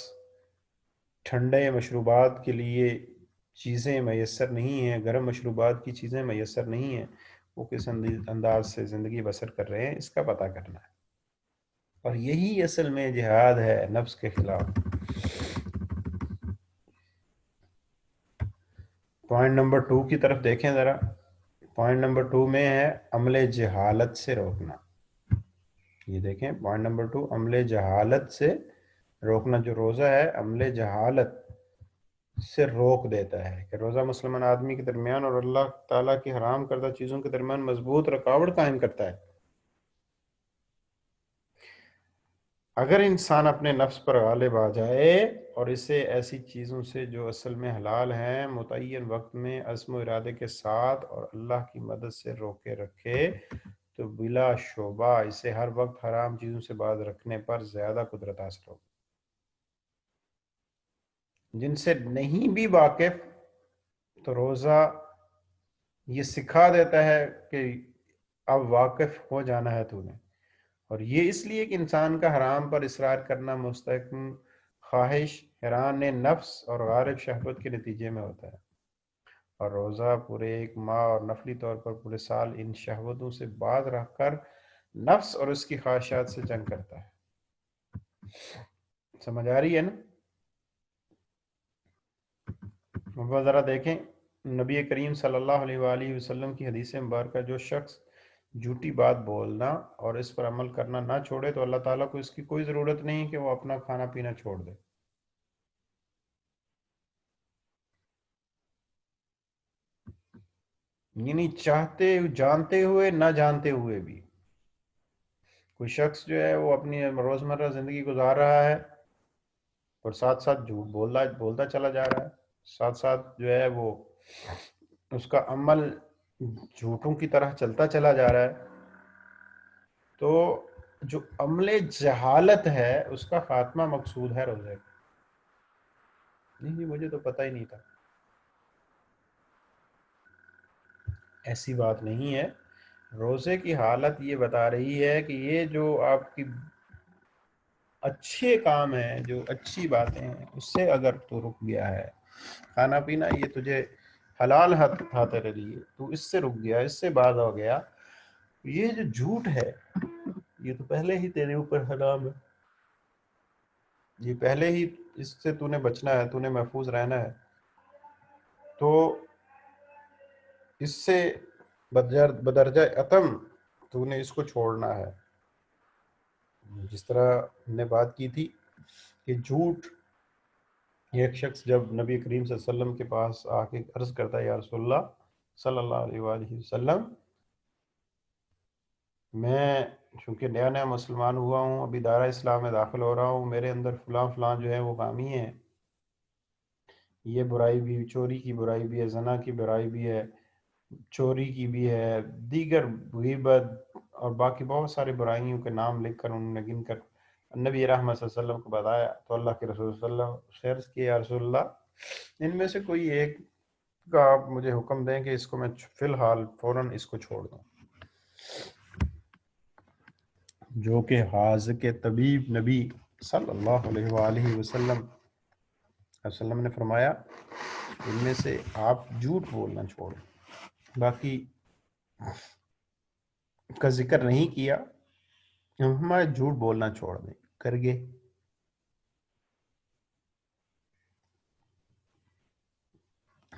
ٹھنڈے مشروبات کے لیے چیزیں میسر نہیں ہیں، گرم مشروبات کی چیزیں میسر نہیں ہیں، وہ کس انداز سے زندگی بسر کر رہے ہیں، اس کا پتہ کرنا ہے۔ اور یہی اصل میں جہاد ہے نفس کے خلاف۔ پوائنٹ نمبر 2 کی طرف دیکھیں ذرا۔ پوائنٹ نمبر 2 میں ہے عمل جہالت سے روکنا۔ یہ دیکھیں پوائنٹ نمبر 2، عمل جہالت سے روکنا۔ جو روزہ ہے عمل جہالت سے روک دیتا ہے، کہ روزہ مسلمان آدمی کے درمیان اور اللہ تعالیٰ کی حرام کردہ چیزوں کے درمیان مضبوط رکاوٹ قائم کرتا ہے۔ اگر انسان اپنے نفس پر غالب آ جائے اور اسے ایسی چیزوں سے جو اصل میں حلال ہیں متعین وقت میں عزم و ارادے کے ساتھ اور اللہ کی مدد سے روکے رکھے، تو بلا شبہ اسے ہر وقت حرام چیزوں سے باز رکھنے پر زیادہ قدرت حاصل ہوگی۔ جن سے نہیں بھی واقف تو روزہ یہ سکھا دیتا ہے کہ اب واقف ہو جانا ہے تو نے، اور یہ اس لیے کہ انسان کا حرام پر اصرار کرنا مستحکم خواہش، حیران نفس اور غالب شہوت کے نتیجے میں ہوتا ہے، اور روزہ پورے ایک ماہ اور نفلی طور پر پورے سال ان شہوتوں سے باز رکھ کر نفس اور اس کی خواہشات سے جنگ کرتا ہے۔ سمجھ آ رہی ہے نا؟ اب ذرا دیکھیں نبی کریم صلی اللہ علیہ وآلہ وسلم کی حدیث مبارکہ، جو شخص جھوٹی بات بولنا اور اس پر عمل کرنا نہ چھوڑے تو اللہ تعالیٰ کو اس کی کوئی ضرورت نہیں کہ وہ اپنا کھانا پینا چھوڑ دے۔ یعنی چاہتے جانتے ہوئے نہ جانتے ہوئے بھی کوئی شخص جو ہے وہ اپنی روزمرہ زندگی گزار رہا ہے اور ساتھ ساتھ جھوٹ بولتا چلا جا رہا ہے، ساتھ ساتھ جو ہے وہ اس کا عمل جھوٹوں کی طرح چلتا چلا جا رہا ہے، تو جو عمل جہالت ہے اس کا خاتمہ مقصود ہے روزے کا۔ نہیں جی مجھے تو پتہ ہی نہیں تھا، ایسی بات نہیں ہے۔ روزے کی حالت یہ بتا رہی ہے کہ یہ جو آپ کی اچھے کام ہیں، جو اچھی باتیں ہیں، اس سے اگر تو رک گیا ہے، کھانا پینا یہ تجھے حلال تھا تیرے لیے، تو اس سے رک گیا، اس سے باز ہو گیا، یہ جو جھوٹ ہے یہ تو پہلے ہی تیرے اوپر حرام ہے، یہ پہلے ہی اس سے تو نے بچنا ہے، تو نے محفوظ رہنا ہے، تو اس سے بدرجہ اتم تو نے اس کو چھوڑنا ہے۔ جس طرح ہم نے بات کی تھی کہ جھوٹ، ایک شخص جب نبی کریم صلی اللہ علیہ وسلم کے پاس آ کے عرض کرتا ہے یا رسول اللہ صلی اللہ علیہ وآلہ وسلم، میں چونکہ نیا نیا مسلمان ہوا ہوں، ابھی دائرہ اسلام میں داخل ہو رہا ہوں، میرے اندر فلاں فلاں جو ہے وہ کامی ہے، یہ برائی بھی، چوری کی برائی بھی ہے، زنا کی برائی بھی ہے، چوری کی بھی ہے، دیگر غیبت اور باقی بہت سارے برائیوں کے نام لکھ کر انہوں نے گن کر نبی رحمت صلی اللہ علیہ وسلم کو بتایا، تو اللہ کے رسول صلی اللہ علیہ وسلم عرض کیا یا رسول اللہ ان میں سے کوئی ایک کا آپ مجھے حکم دیں کہ اس کو میں فی الحال فوراً اس کو چھوڑ دوں، جو کہ حاذق طبیب نبی صلی اللہ علیہ وآلہ وسلم نے فرمایا ان میں سے آپ جھوٹ بولنا چھوڑیں، باقی کا ذکر نہیں کیا، ہمارے جھوٹ بولنا چھوڑ دیں، کر گئے۔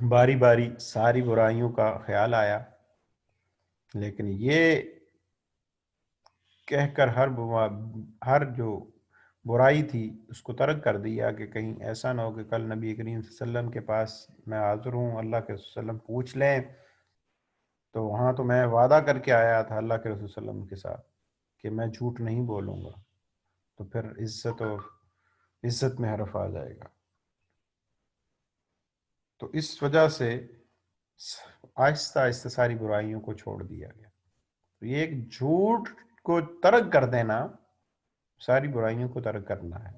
باری باری ساری برائیوں کا خیال آیا، لیکن یہ کہہ کر ہر جو برائی تھی اس کو ترک کر دیا کہ کہیں ایسا نہ ہو کہ کل نبی کریم صلی اللہ علیہ وسلم کے پاس میں حاضر ہوں، اللہ کے رسول صلی اللہ علیہ وسلم پوچھ لیں تو وہاں تو میں وعدہ کر کے آیا تھا اللہ کے رسول صلی اللہ علیہ وسلم کے ساتھ کہ میں جھوٹ نہیں بولوں گا، تو پھر عزت میں حرف آ جائے گا، تو اس وجہ سے آہستہ آہستہ ساری برائیوں کو چھوڑ دیا گیا۔ تو یہ ایک جھوٹ کو ترک کر دینا ساری برائیوں کو ترک کرنا ہے۔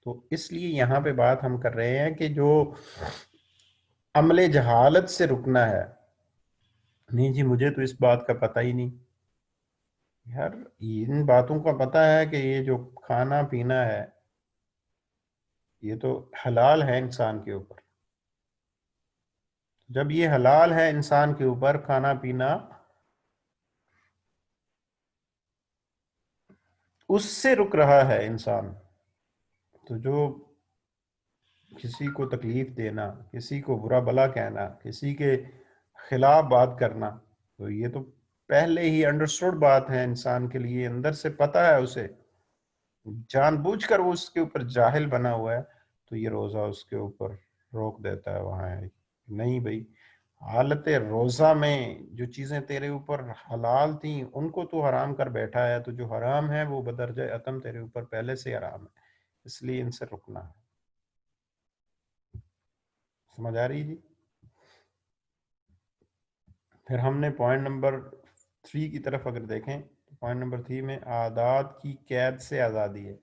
تو اس لیے یہاں پہ بات ہم کر رہے ہیں کہ جو عمل جہالت سے رکنا ہے، نہیں جی مجھے تو اس بات کا پتہ ہی نہیں، یار ان باتوں کا پتہ ہے کہ یہ جو کھانا پینا ہے یہ تو حلال ہے انسان کے اوپر، جب یہ حلال ہے انسان کے اوپر کھانا پینا، اس سے رک رہا ہے انسان، تو جو کسی کو تکلیف دینا، کسی کو برا بلا کہنا، کسی کے خلاف بات کرنا، تو یہ تو پہلے ہی انڈرسٹوڈ بات ہے، انسان کے لیے اندر سے پتہ ہے، اسے جان بوجھ کر وہ اس کے اوپر جاہل بنا ہوا ہے، تو یہ روزہ اس کے اوپر روک دیتا ہے وہاں ہے نہیں بھائی، حالت روزہ میں جو چیزیں تیرے اوپر حلال تھیں ان کو تو حرام کر بیٹھا ہے، تو جو حرام ہے وہ بدرجہ اتم تیرے اوپر پہلے سے حرام ہے، اس لیے ان سے رکنا ہے۔ سمجھ آ رہی جی؟ پھر ہم نے پوائنٹ نمبر 3 کی طرف اگر دیکھیں تو پوائنٹ نمبر 3 میں عادات کی قید سے آزادی ہے،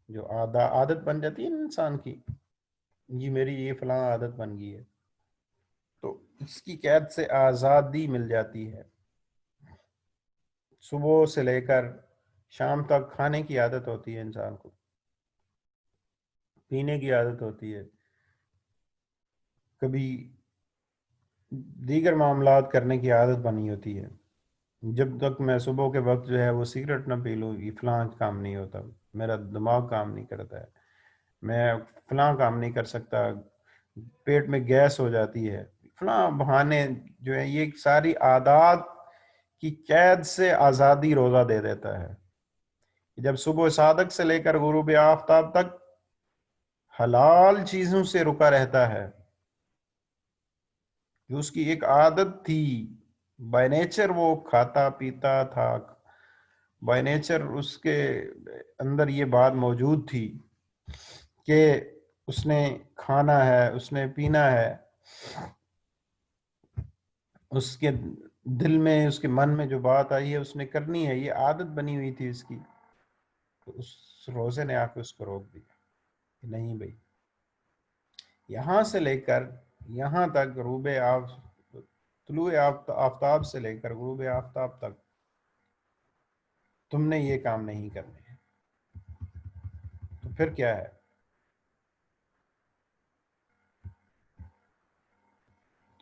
جو عادت بن جاتی ہے نا انسان کی، جی میری یہ فلاں عادت بن گئی ہے، اس کی قید سے آزادی مل جاتی ہے. صبح سے لے کر شام تک کھانے کی عادت ہوتی ہے انسان کو، پینے کی عادت ہوتی ہے، کبھی دیگر معاملات کرنے کی عادت بنی ہوتی ہے. جب تک میں صبح کے وقت جو ہے وہ سگریٹ نہ پی لوں، یہ فلاں کام نہیں ہوتا، میرا دماغ کام نہیں کرتا ہے، میں فلاں کام نہیں کر سکتا، پیٹ میں گیس ہو جاتی ہے، فلاں بہانے جو ہے. یہ ساری عادات کی قید سے آزادی روزہ دے دیتا ہے. جب صبح صادق سے لے کر غروب آفتاب تک حلال چیزوں سے رکا رہتا ہے، جو اس کی ایک عادت تھی، بائی نیچر وہ کھاتا پیتا تھا، بائی نیچر اس کے اندر یہ بات موجود تھی کہ اس نے کھانا ہے، اس نے پینا ہے، اس کے دل میں، اس کے من میں جو بات آئی ہے اس نے کرنی ہے، یہ عادت بنی ہوئی تھی اس کی. تو اس روزے نے آ کے اس کو روک دیا کہ نہیں بھائی، یہاں سے لے کر یہاں تک طلوع آفتاب سے لے کر غروب آفتاب تک تم نے یہ کام نہیں کرنے ہیں. تو پھر کیا ہے؟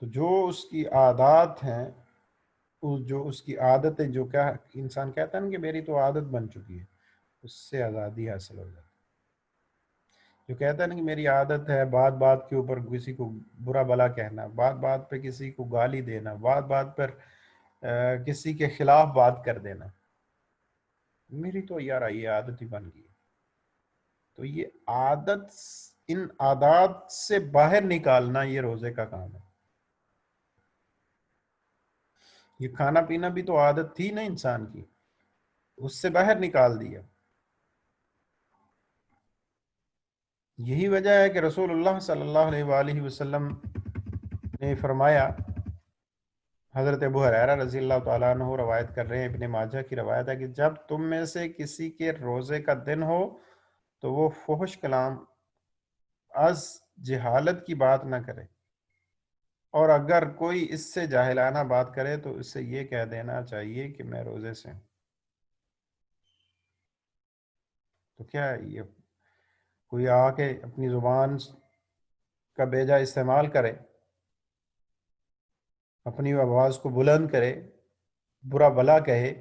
تو جو اس کی عادات ہیں، جو اس کی عادتیں، جو کیا انسان کہتا ہے نا کہ میری تو عادت بن چکی ہے، اس سے آزادی حاصل ہو جاتی. جو کہتا ہے نا کہ میری عادت ہے بات بات کے اوپر کسی کو برا بلا کہنا، بات بات پہ کسی کو گالی دینا، بات بات پر کسی کے خلاف بات کر دینا، میری تو یار یہ عادت ہی بن گئی. تو یہ عادت، ان عادات سے باہر نکالنا یہ روزے کا کام ہے. یہ کھانا پینا بھی تو عادت تھی نا انسان کی، اس سے باہر نکال دیا. یہی وجہ ہے کہ رسول اللہ صلی اللہ علیہ وآلہ وسلم نے فرمایا، حضرت ابو ہریرہ رضی اللہ تعالیٰ عنہ روایت کر رہے ہیں، ابن ماجہ کی روایت ہے کہ جب تم میں سے کسی کے روزے کا دن ہو تو وہ فحش کلام از جہالت کی بات نہ کرے، اور اگر کوئی اس سے جاہلانہ بات کرے تو اس سے یہ کہہ دینا چاہیے کہ میں روزے سے ہوں. تو کیا ہے یہ؟ کوئی آ کے اپنی زبان کا بیجا استعمال کرے، اپنی آواز کو بلند کرے، برا بلا کہے،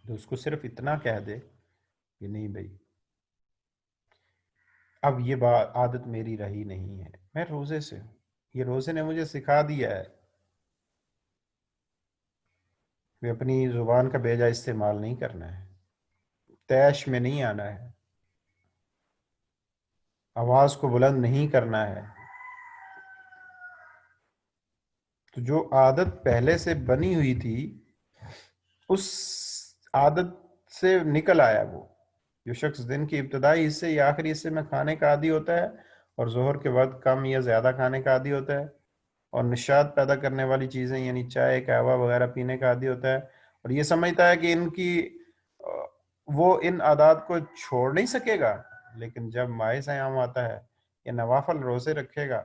تو اس کو صرف اتنا کہہ دے کہ نہیں بھائی، اب یہ بات عادت میری رہی نہیں ہے، میں روزے سے ہوں، یہ روزے نے مجھے سکھا دیا ہے کہ اپنی زبان کا بیجا استعمال نہیں کرنا ہے، طیش میں نہیں آنا ہے، آواز کو بلند نہیں کرنا ہے. تو جو عادت پہلے سے بنی ہوئی تھی، اس عادت سے نکل آیا وہ. جو شخص دن کے ابتدائی حصے یا آخری حصے میں کھانے کا عادی ہوتا ہے اور ظہر کے وقت کم یا زیادہ کھانے کا عادی ہوتا ہے، اور نشاط پیدا کرنے والی چیزیں یعنی چائے قہوہ وغیرہ پینے کا عادی ہوتا ہے، اور یہ سمجھتا ہے کہ وہ ان عادات کو چھوڑ نہیں سکے گا، لیکن جب ماہ صیام آتا ہے یا نوافل روزے رکھے گا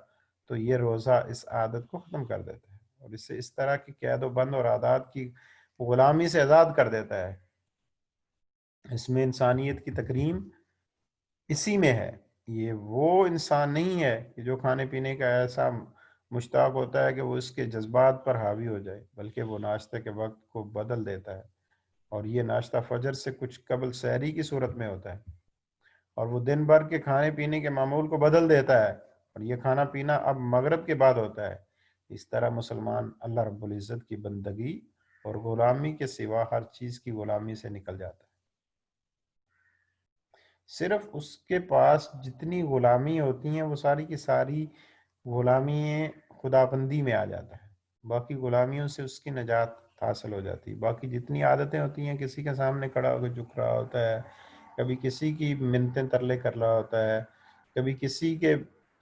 تو یہ روزہ اس عادت کو ختم کر دیتا ہے اور اسے اس طرح کی قید و بند اور عادات کی غلامی سے آزاد کر دیتا ہے. اس میں انسانیت کی تکریم اسی میں ہے. یہ وہ انسان نہیں ہے کہ جو کھانے پینے کا ایسا مشتاق ہوتا ہے کہ وہ اس کے جذبات پر حاوی ہو جائے، بلکہ وہ ناشتے کے وقت کو بدل دیتا ہے، اور یہ ناشتہ فجر سے کچھ قبل سحری کی صورت میں ہوتا ہے، اور وہ دن بھر کے کھانے پینے کے معمول کو بدل دیتا ہے، اور یہ کھانا پینا اب مغرب کے بعد ہوتا ہے. اس طرح مسلمان اللہ رب العزت کی بندگی اور غلامی کے سوا ہر چیز کی غلامی سے نکل جاتا ہے. صرف اس کے پاس جتنی غلامی ہوتی ہیں وہ ساری کی ساری غلامی خدا بندی میں آ جاتا ہے، باقی غلامیوں سے اس کی نجات حاصل ہو جاتی ہے. باقی جتنی عادتیں ہوتی ہیں، کسی کے سامنے کھڑا ہو کے جھک رہا ہوتا ہے، کبھی کسی کی منتیں ترلے کر رہا ہوتا ہے، کبھی کسی کے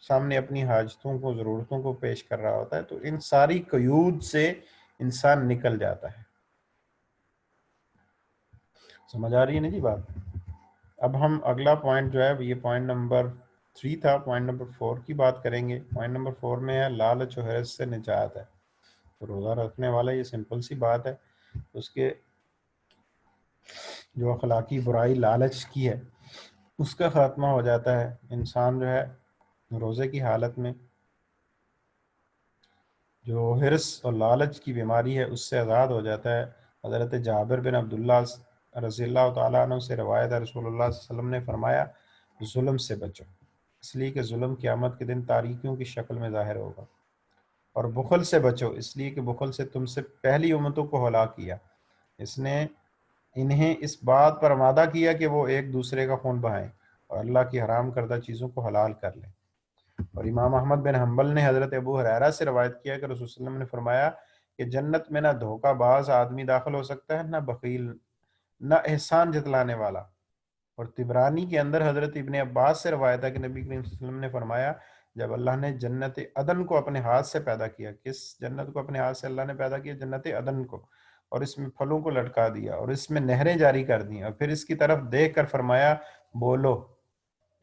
سامنے اپنی حاجتوں کو، ضرورتوں کو پیش کر رہا ہوتا ہے، تو ان ساری قیود سے انسان نکل جاتا ہے. سمجھ آ رہی ہے نا جی بات؟ اب ہم اگلا پوائنٹ جو ہے یہ پوائنٹ نمبر 3 تھا، پوائنٹ نمبر 4 کی بات کریں گے. پوائنٹ نمبر 4 میں ہے لالچ و حرص سے نجات ہے. تو روزہ رکھنے والا، یہ سمپل سی بات ہے، اس کے جو اخلاقی برائی لالچ کی ہے اس کا خاتمہ ہو جاتا ہے. انسان جو ہے روزے کی حالت میں جو حرص اور لالچ کی بیماری ہے اس سے آزاد ہو جاتا ہے. حضرت جابر بن عبداللہ رضی اللہ تعالیٰ عنہ سے روایت ہے، رسول اللہ صلی اللہ علیہ وسلم نے فرمایا ظلم سے بچو، اس لیے کہ ظلم قیامت کے دن تاریکیوں کی شکل میں ظاہر ہوگا. اور بخل سے بچو، اس لیے کہ بخل سے تم سے پہلی امتوں کو ہلاک کیا، اس نے انہیں اس بات پر آمادہ کیا کہ وہ ایک دوسرے کا خون بہائیں اور اللہ کی حرام کردہ چیزوں کو حلال کر لیں. اور امام احمد بن حنبل نے حضرت ابو ہریرہ سے روایت کیا کہ رسول صلی اللہ علیہ وسلم نے فرمایا کہ جنت میں نہ دھوکہ باز آدمی داخل ہو سکتا ہے، نہ بخیل، نہ احسان جتلانے والا. اور طبرانی کے اندر حضرت ابن عباس سے روایت ہے کہ نبی کریم صلی اللہ علیہ وسلم نے فرمایا جب اللہ نے جنت عدن کو اپنے ہاتھ سے پیدا کیا، کس جنت کو اپنے ہاتھ سے اللہ نے پیدا کیا؟ جنت عدن کو، اور اس میں پھلوں کو لٹکا دیا اور اس میں نہریں جاری کر دیں اور پھر اس کی طرف دیکھ کر فرمایا بولو،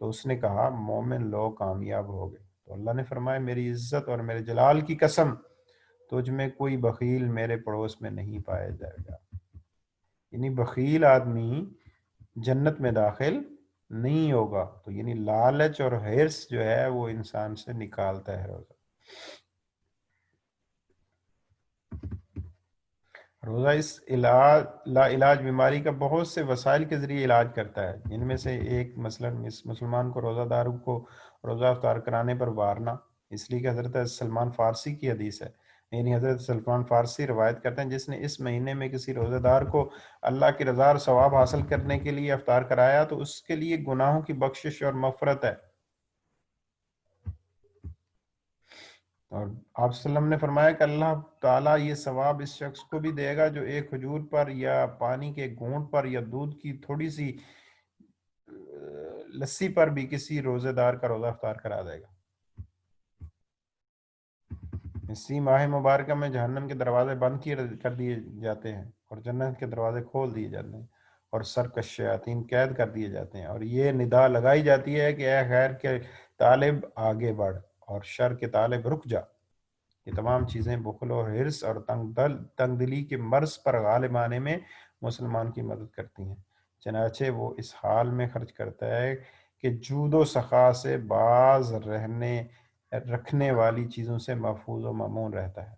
تو اس نے کہا مومن لوگ کامیاب ہو گئے. تو اللہ نے فرمایا میری عزت اور میرے جلال کی قسم تجھ میں کوئی بخیل میرے پڑوس میں نہیں پایا جائے گا. یعنی بخیل آدمی جنت میں داخل نہیں ہوگا. تو یعنی لالچ اور حرص جو ہے وہ انسان سے نکالتا ہے روزہ. روزہ اس لا علاج بیماری کا بہت سے وسائل کے ذریعے علاج کرتا ہے، جن میں سے ایک مثلا مسلمان کو روزہ داروں کو روزہ افطار کرانے پر وارنا، اس لیے کہ حضرت سلمان فارسی کی حدیث ہے. یعنی حضرت سلمان فارسی روایت کرتے ہیں جس نے اس مہینے میں کسی روزہ دار کو اللہ کی رضا اور ثواب حاصل کرنے کے لیے افطار کرایا تو اس کے لیے گناہوں کی بخشش اور مغفرت ہے. اور آپ صلی اللہ علیہ وسلم نے فرمایا کہ اللہ تعالیٰ یہ ثواب اس شخص کو بھی دے گا جو ایک کھجور پر یا پانی کے گھونٹ پر یا دودھ کی تھوڑی سی لسی پر بھی کسی روزے دار کا روزہ افطار کرا دے گا. اسی ماہ مبارکہ میں جہنم کے دروازے بند کر دیے جاتے ہیں اور جنت کے دروازے کھول دیے جاتے ہیں اور سرکش شیاطین قید کر دیے جاتے ہیں، اور یہ ندا لگائی جاتی ہے کہ اے خیر کے طالب آگے بڑھ اور شر کے طالب رک جا. یہ تمام چیزیں بخل اور حرص اور تنگ دلی کے مرض پر غالب آنے میں مسلمان کی مدد کرتی ہیں. چنانچہ وہ اس حال میں خرچ کرتا ہے کہ جود و سخا سے باز رکھنے والی چیزوں سے محفوظ و مامون رہتا ہے.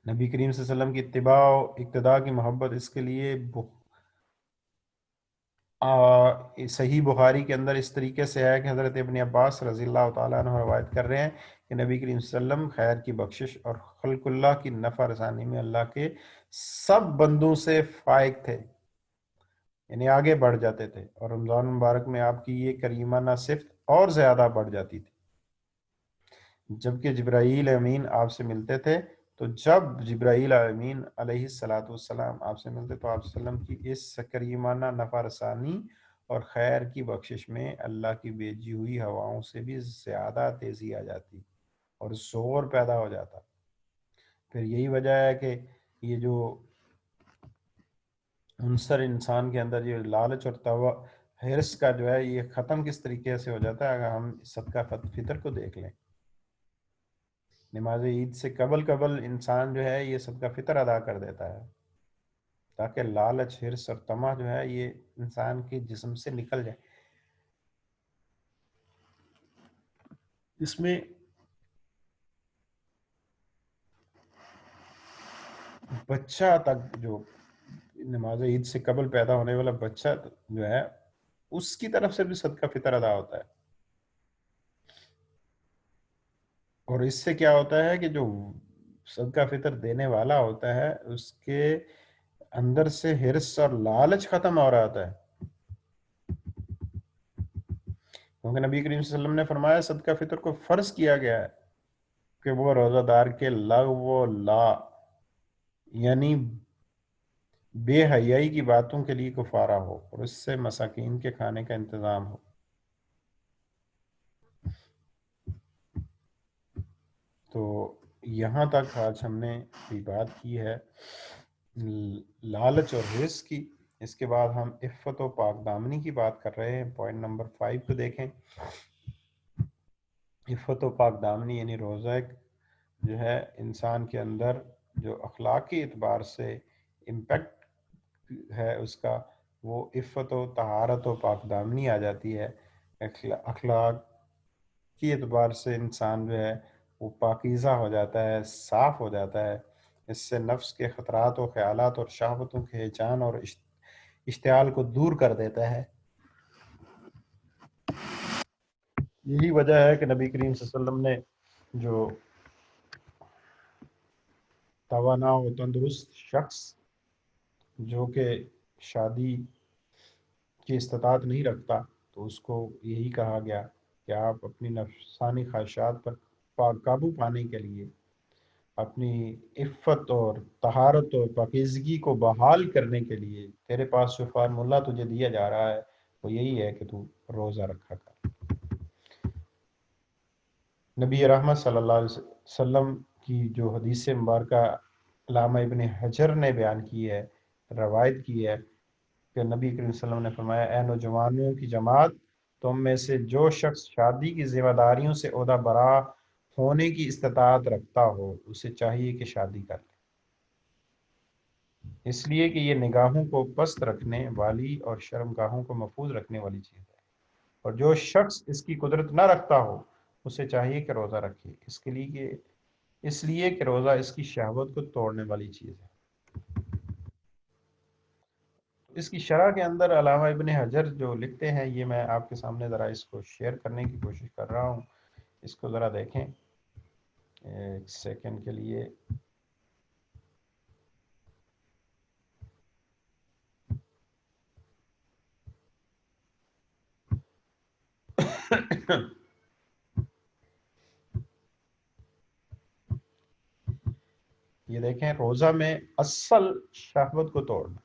نبی کریم صلی اللہ علیہ وسلم کی اتباع و اقتداء کی محبت اس کے لیے صحیح بخاری کے اندر اس طریقے سے ہے کہ حضرت ابن عباس رضی اللہ تعالیٰ عنہ روایت کر رہے ہیں کہ نبی کریم صلی اللہ علیہ وسلم خیر کی بخشش اور خلق اللہ کی نفع رسانی میں اللہ کے سب بندوں سے فائق تھے، یعنی آگے بڑھ جاتے تھے، اور رمضان مبارک میں آپ کی یہ کریمانہ صفت اور زیادہ بڑھ جاتی تھی. جبکہ جبرائیل امین آپ سے ملتے تھے تو جب جبرائیل امین علیہ الصلاۃ والسلام آپ سے ملتے تو آپ صلی اللہ علیہ وسلم کی اس کریمانہ نفع رسانی اور خیر کی بخشش میں اللہ کی بھیجی ہوئی ہواؤں سے بھی زیادہ تیزی آ جاتی اور زور پیدا ہو جاتا. پھر یہی وجہ ہے کہ یہ جو عنصر انسان کے اندر یہ لالچ اور حرص کا جو ہے یہ ختم کس طریقے سے ہو جاتا ہے اگر ہم صدقہ فطر کو دیکھ لیں. نماز عید سے قبل انسان جو ہے یہ صدقہ فطر ادا کر دیتا ہے تاکہ لالچ حرص اور طمع جو ہے یہ انسان کے جسم سے نکل جائے. اس میں بچہ تک جو نماز عید سے قبل پیدا ہونے والا بچہ جو ہے اس کی طرف سے بھی صدقہ فطر ادا ہوتا ہے. اور اس سے کیا ہوتا ہے کہ جو صدقہ فطر دینے والا ہوتا ہے اس کے اندر سے حرص اور لالچ ختم ہو رہا ہوتا ہے، کیونکہ نبی کریم صلی اللہ علیہ وسلم نے فرمایا صدقہ فطر کو فرض کیا گیا ہے کہ وہ روزہ دار کے لغو و لا یعنی بے حیائی کی باتوں کے لیے کفارہ ہو اور اس سے مساکین کے کھانے کا انتظام ہو. تو یہاں تک آج ہم نے بات کی ہے لالچ اور حرص کی. اس کے بعد ہم عفت و پاک دامنی کی بات کر رہے ہیں. پوائنٹ نمبر 5 کو دیکھیں. عفت و پاک دامنی یعنی روزہ جو ہے انسان کے اندر جو اخلاقی اعتبار سے امپیکٹ ہے اس کا، وہ عفت و طہارت و پاک دامنی آ جاتی ہے. اخلاق کی اعتبار سے انسان جو ہے وہ پاکیزہ ہو جاتا ہے، صاف ہو جاتا ہے. اس سے نفس کے خطرات و خیالات اور شہوتوں کے ہیجان اور اشتعال کو دور کر دیتا ہے. یہی وجہ ہے کہ نبی کریم صلی اللہ علیہ وسلم نے جو توانا و تندرست شخص جو کہ شادی کی استطاعت نہیں رکھتا، تو اس کو یہی کہا گیا کہ آپ اپنی نفسانی خواہشات پر قابو پانے کے لیے، اپنی عفت اور طہارت اور پاکیزگی کو بحال کرنے کے لیے تیرے پاس جو فارمولہ تجھے دیا جا رہا ہے وہ یہی ہے کہ تو روزہ رکھا کر. نبی رحمت صلی اللہ علیہ وسلم کی جو حدیث مبارکہ علامہ ابن حجر نے بیان کی ہے، روایت کی ہے کہ نبی کریم صلی اللہ علیہ وسلم نے فرمایا، اے نوجوانوں کی جماعت، تم میں سے جو شخص شادی کی ذمہ داریوں سے عہدہ برا ہونے کی استطاعت رکھتا ہو اسے چاہیے کہ شادی کر لے، اس لیے کہ یہ نگاہوں کو پست رکھنے والی اور شرمگاہوں کو محفوظ رکھنے والی چیز ہے. اور جو شخص اس کی قدرت نہ رکھتا ہو اسے چاہیے کہ روزہ رکھے، اس لیے کہ روزہ اس کی شہوت کو توڑنے والی چیز ہے. اس کی شرح کے اندر علامہ ابن حجر جو لکھتے ہیں، یہ میں آپ کے سامنے ذرا اس کو شیئر کرنے کی کوشش کر رہا ہوں. اس کو ذرا دیکھیں ایک سیکنڈ کے لیے. یہ دیکھیں، روزہ میں اصل شہوت کو توڑنا،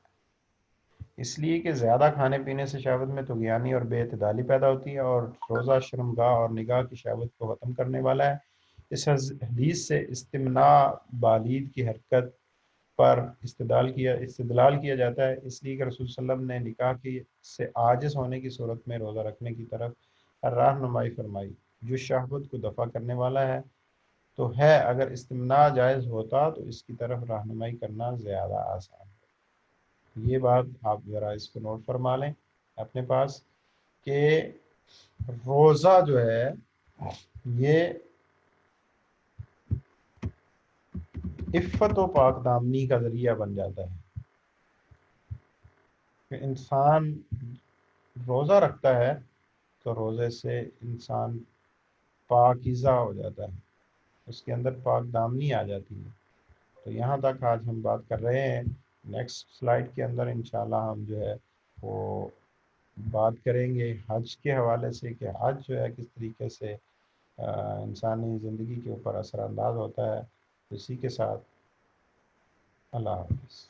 اس لیے کہ زیادہ کھانے پینے سے شہوت میں طغیانی اور بے اعتدالی پیدا ہوتی ہے، اور روزہ شرمگاہ اور نگاہ کی شہوت کو ختم کرنے والا ہے. اس حدیث سے استمناء بالید کی حرکت پر استدلال کیا جاتا ہے، اس لیے کہ رسول صلی اللہ علیہ وسلم نے نکاح کی سے عاجز ہونے کی صورت میں روزہ رکھنے کی طرف راہنمائی فرمائی، جو شہوت کو دفع کرنے والا ہے تو ہے. اگر استمناء جائز ہوتا تو اس کی طرف رہنمائی کرنا زیادہ آسان ہے. یہ بات آپ ذرا اس کو نوٹ فرما لیں اپنے پاس کہ روزہ جو ہے یہ عفت و پاک دامنی کا ذریعہ بن جاتا ہے. کہ انسان روزہ رکھتا ہے تو روزے سے انسان پاکیزہ ہو جاتا ہے، اس کے اندر پاک دامنی آ جاتی ہے. تو یہاں تک آج ہم بات کر رہے ہیں. نیکسٹ سلائیڈ کے اندر انشاءاللہ ہم جو ہے وہ بات کریں گے حج کے حوالے سے، کہ حج جو ہے کس طریقے سے انسانی زندگی کے اوپر اثر انداز ہوتا ہے. اسی کے ساتھ اللہ حافظ.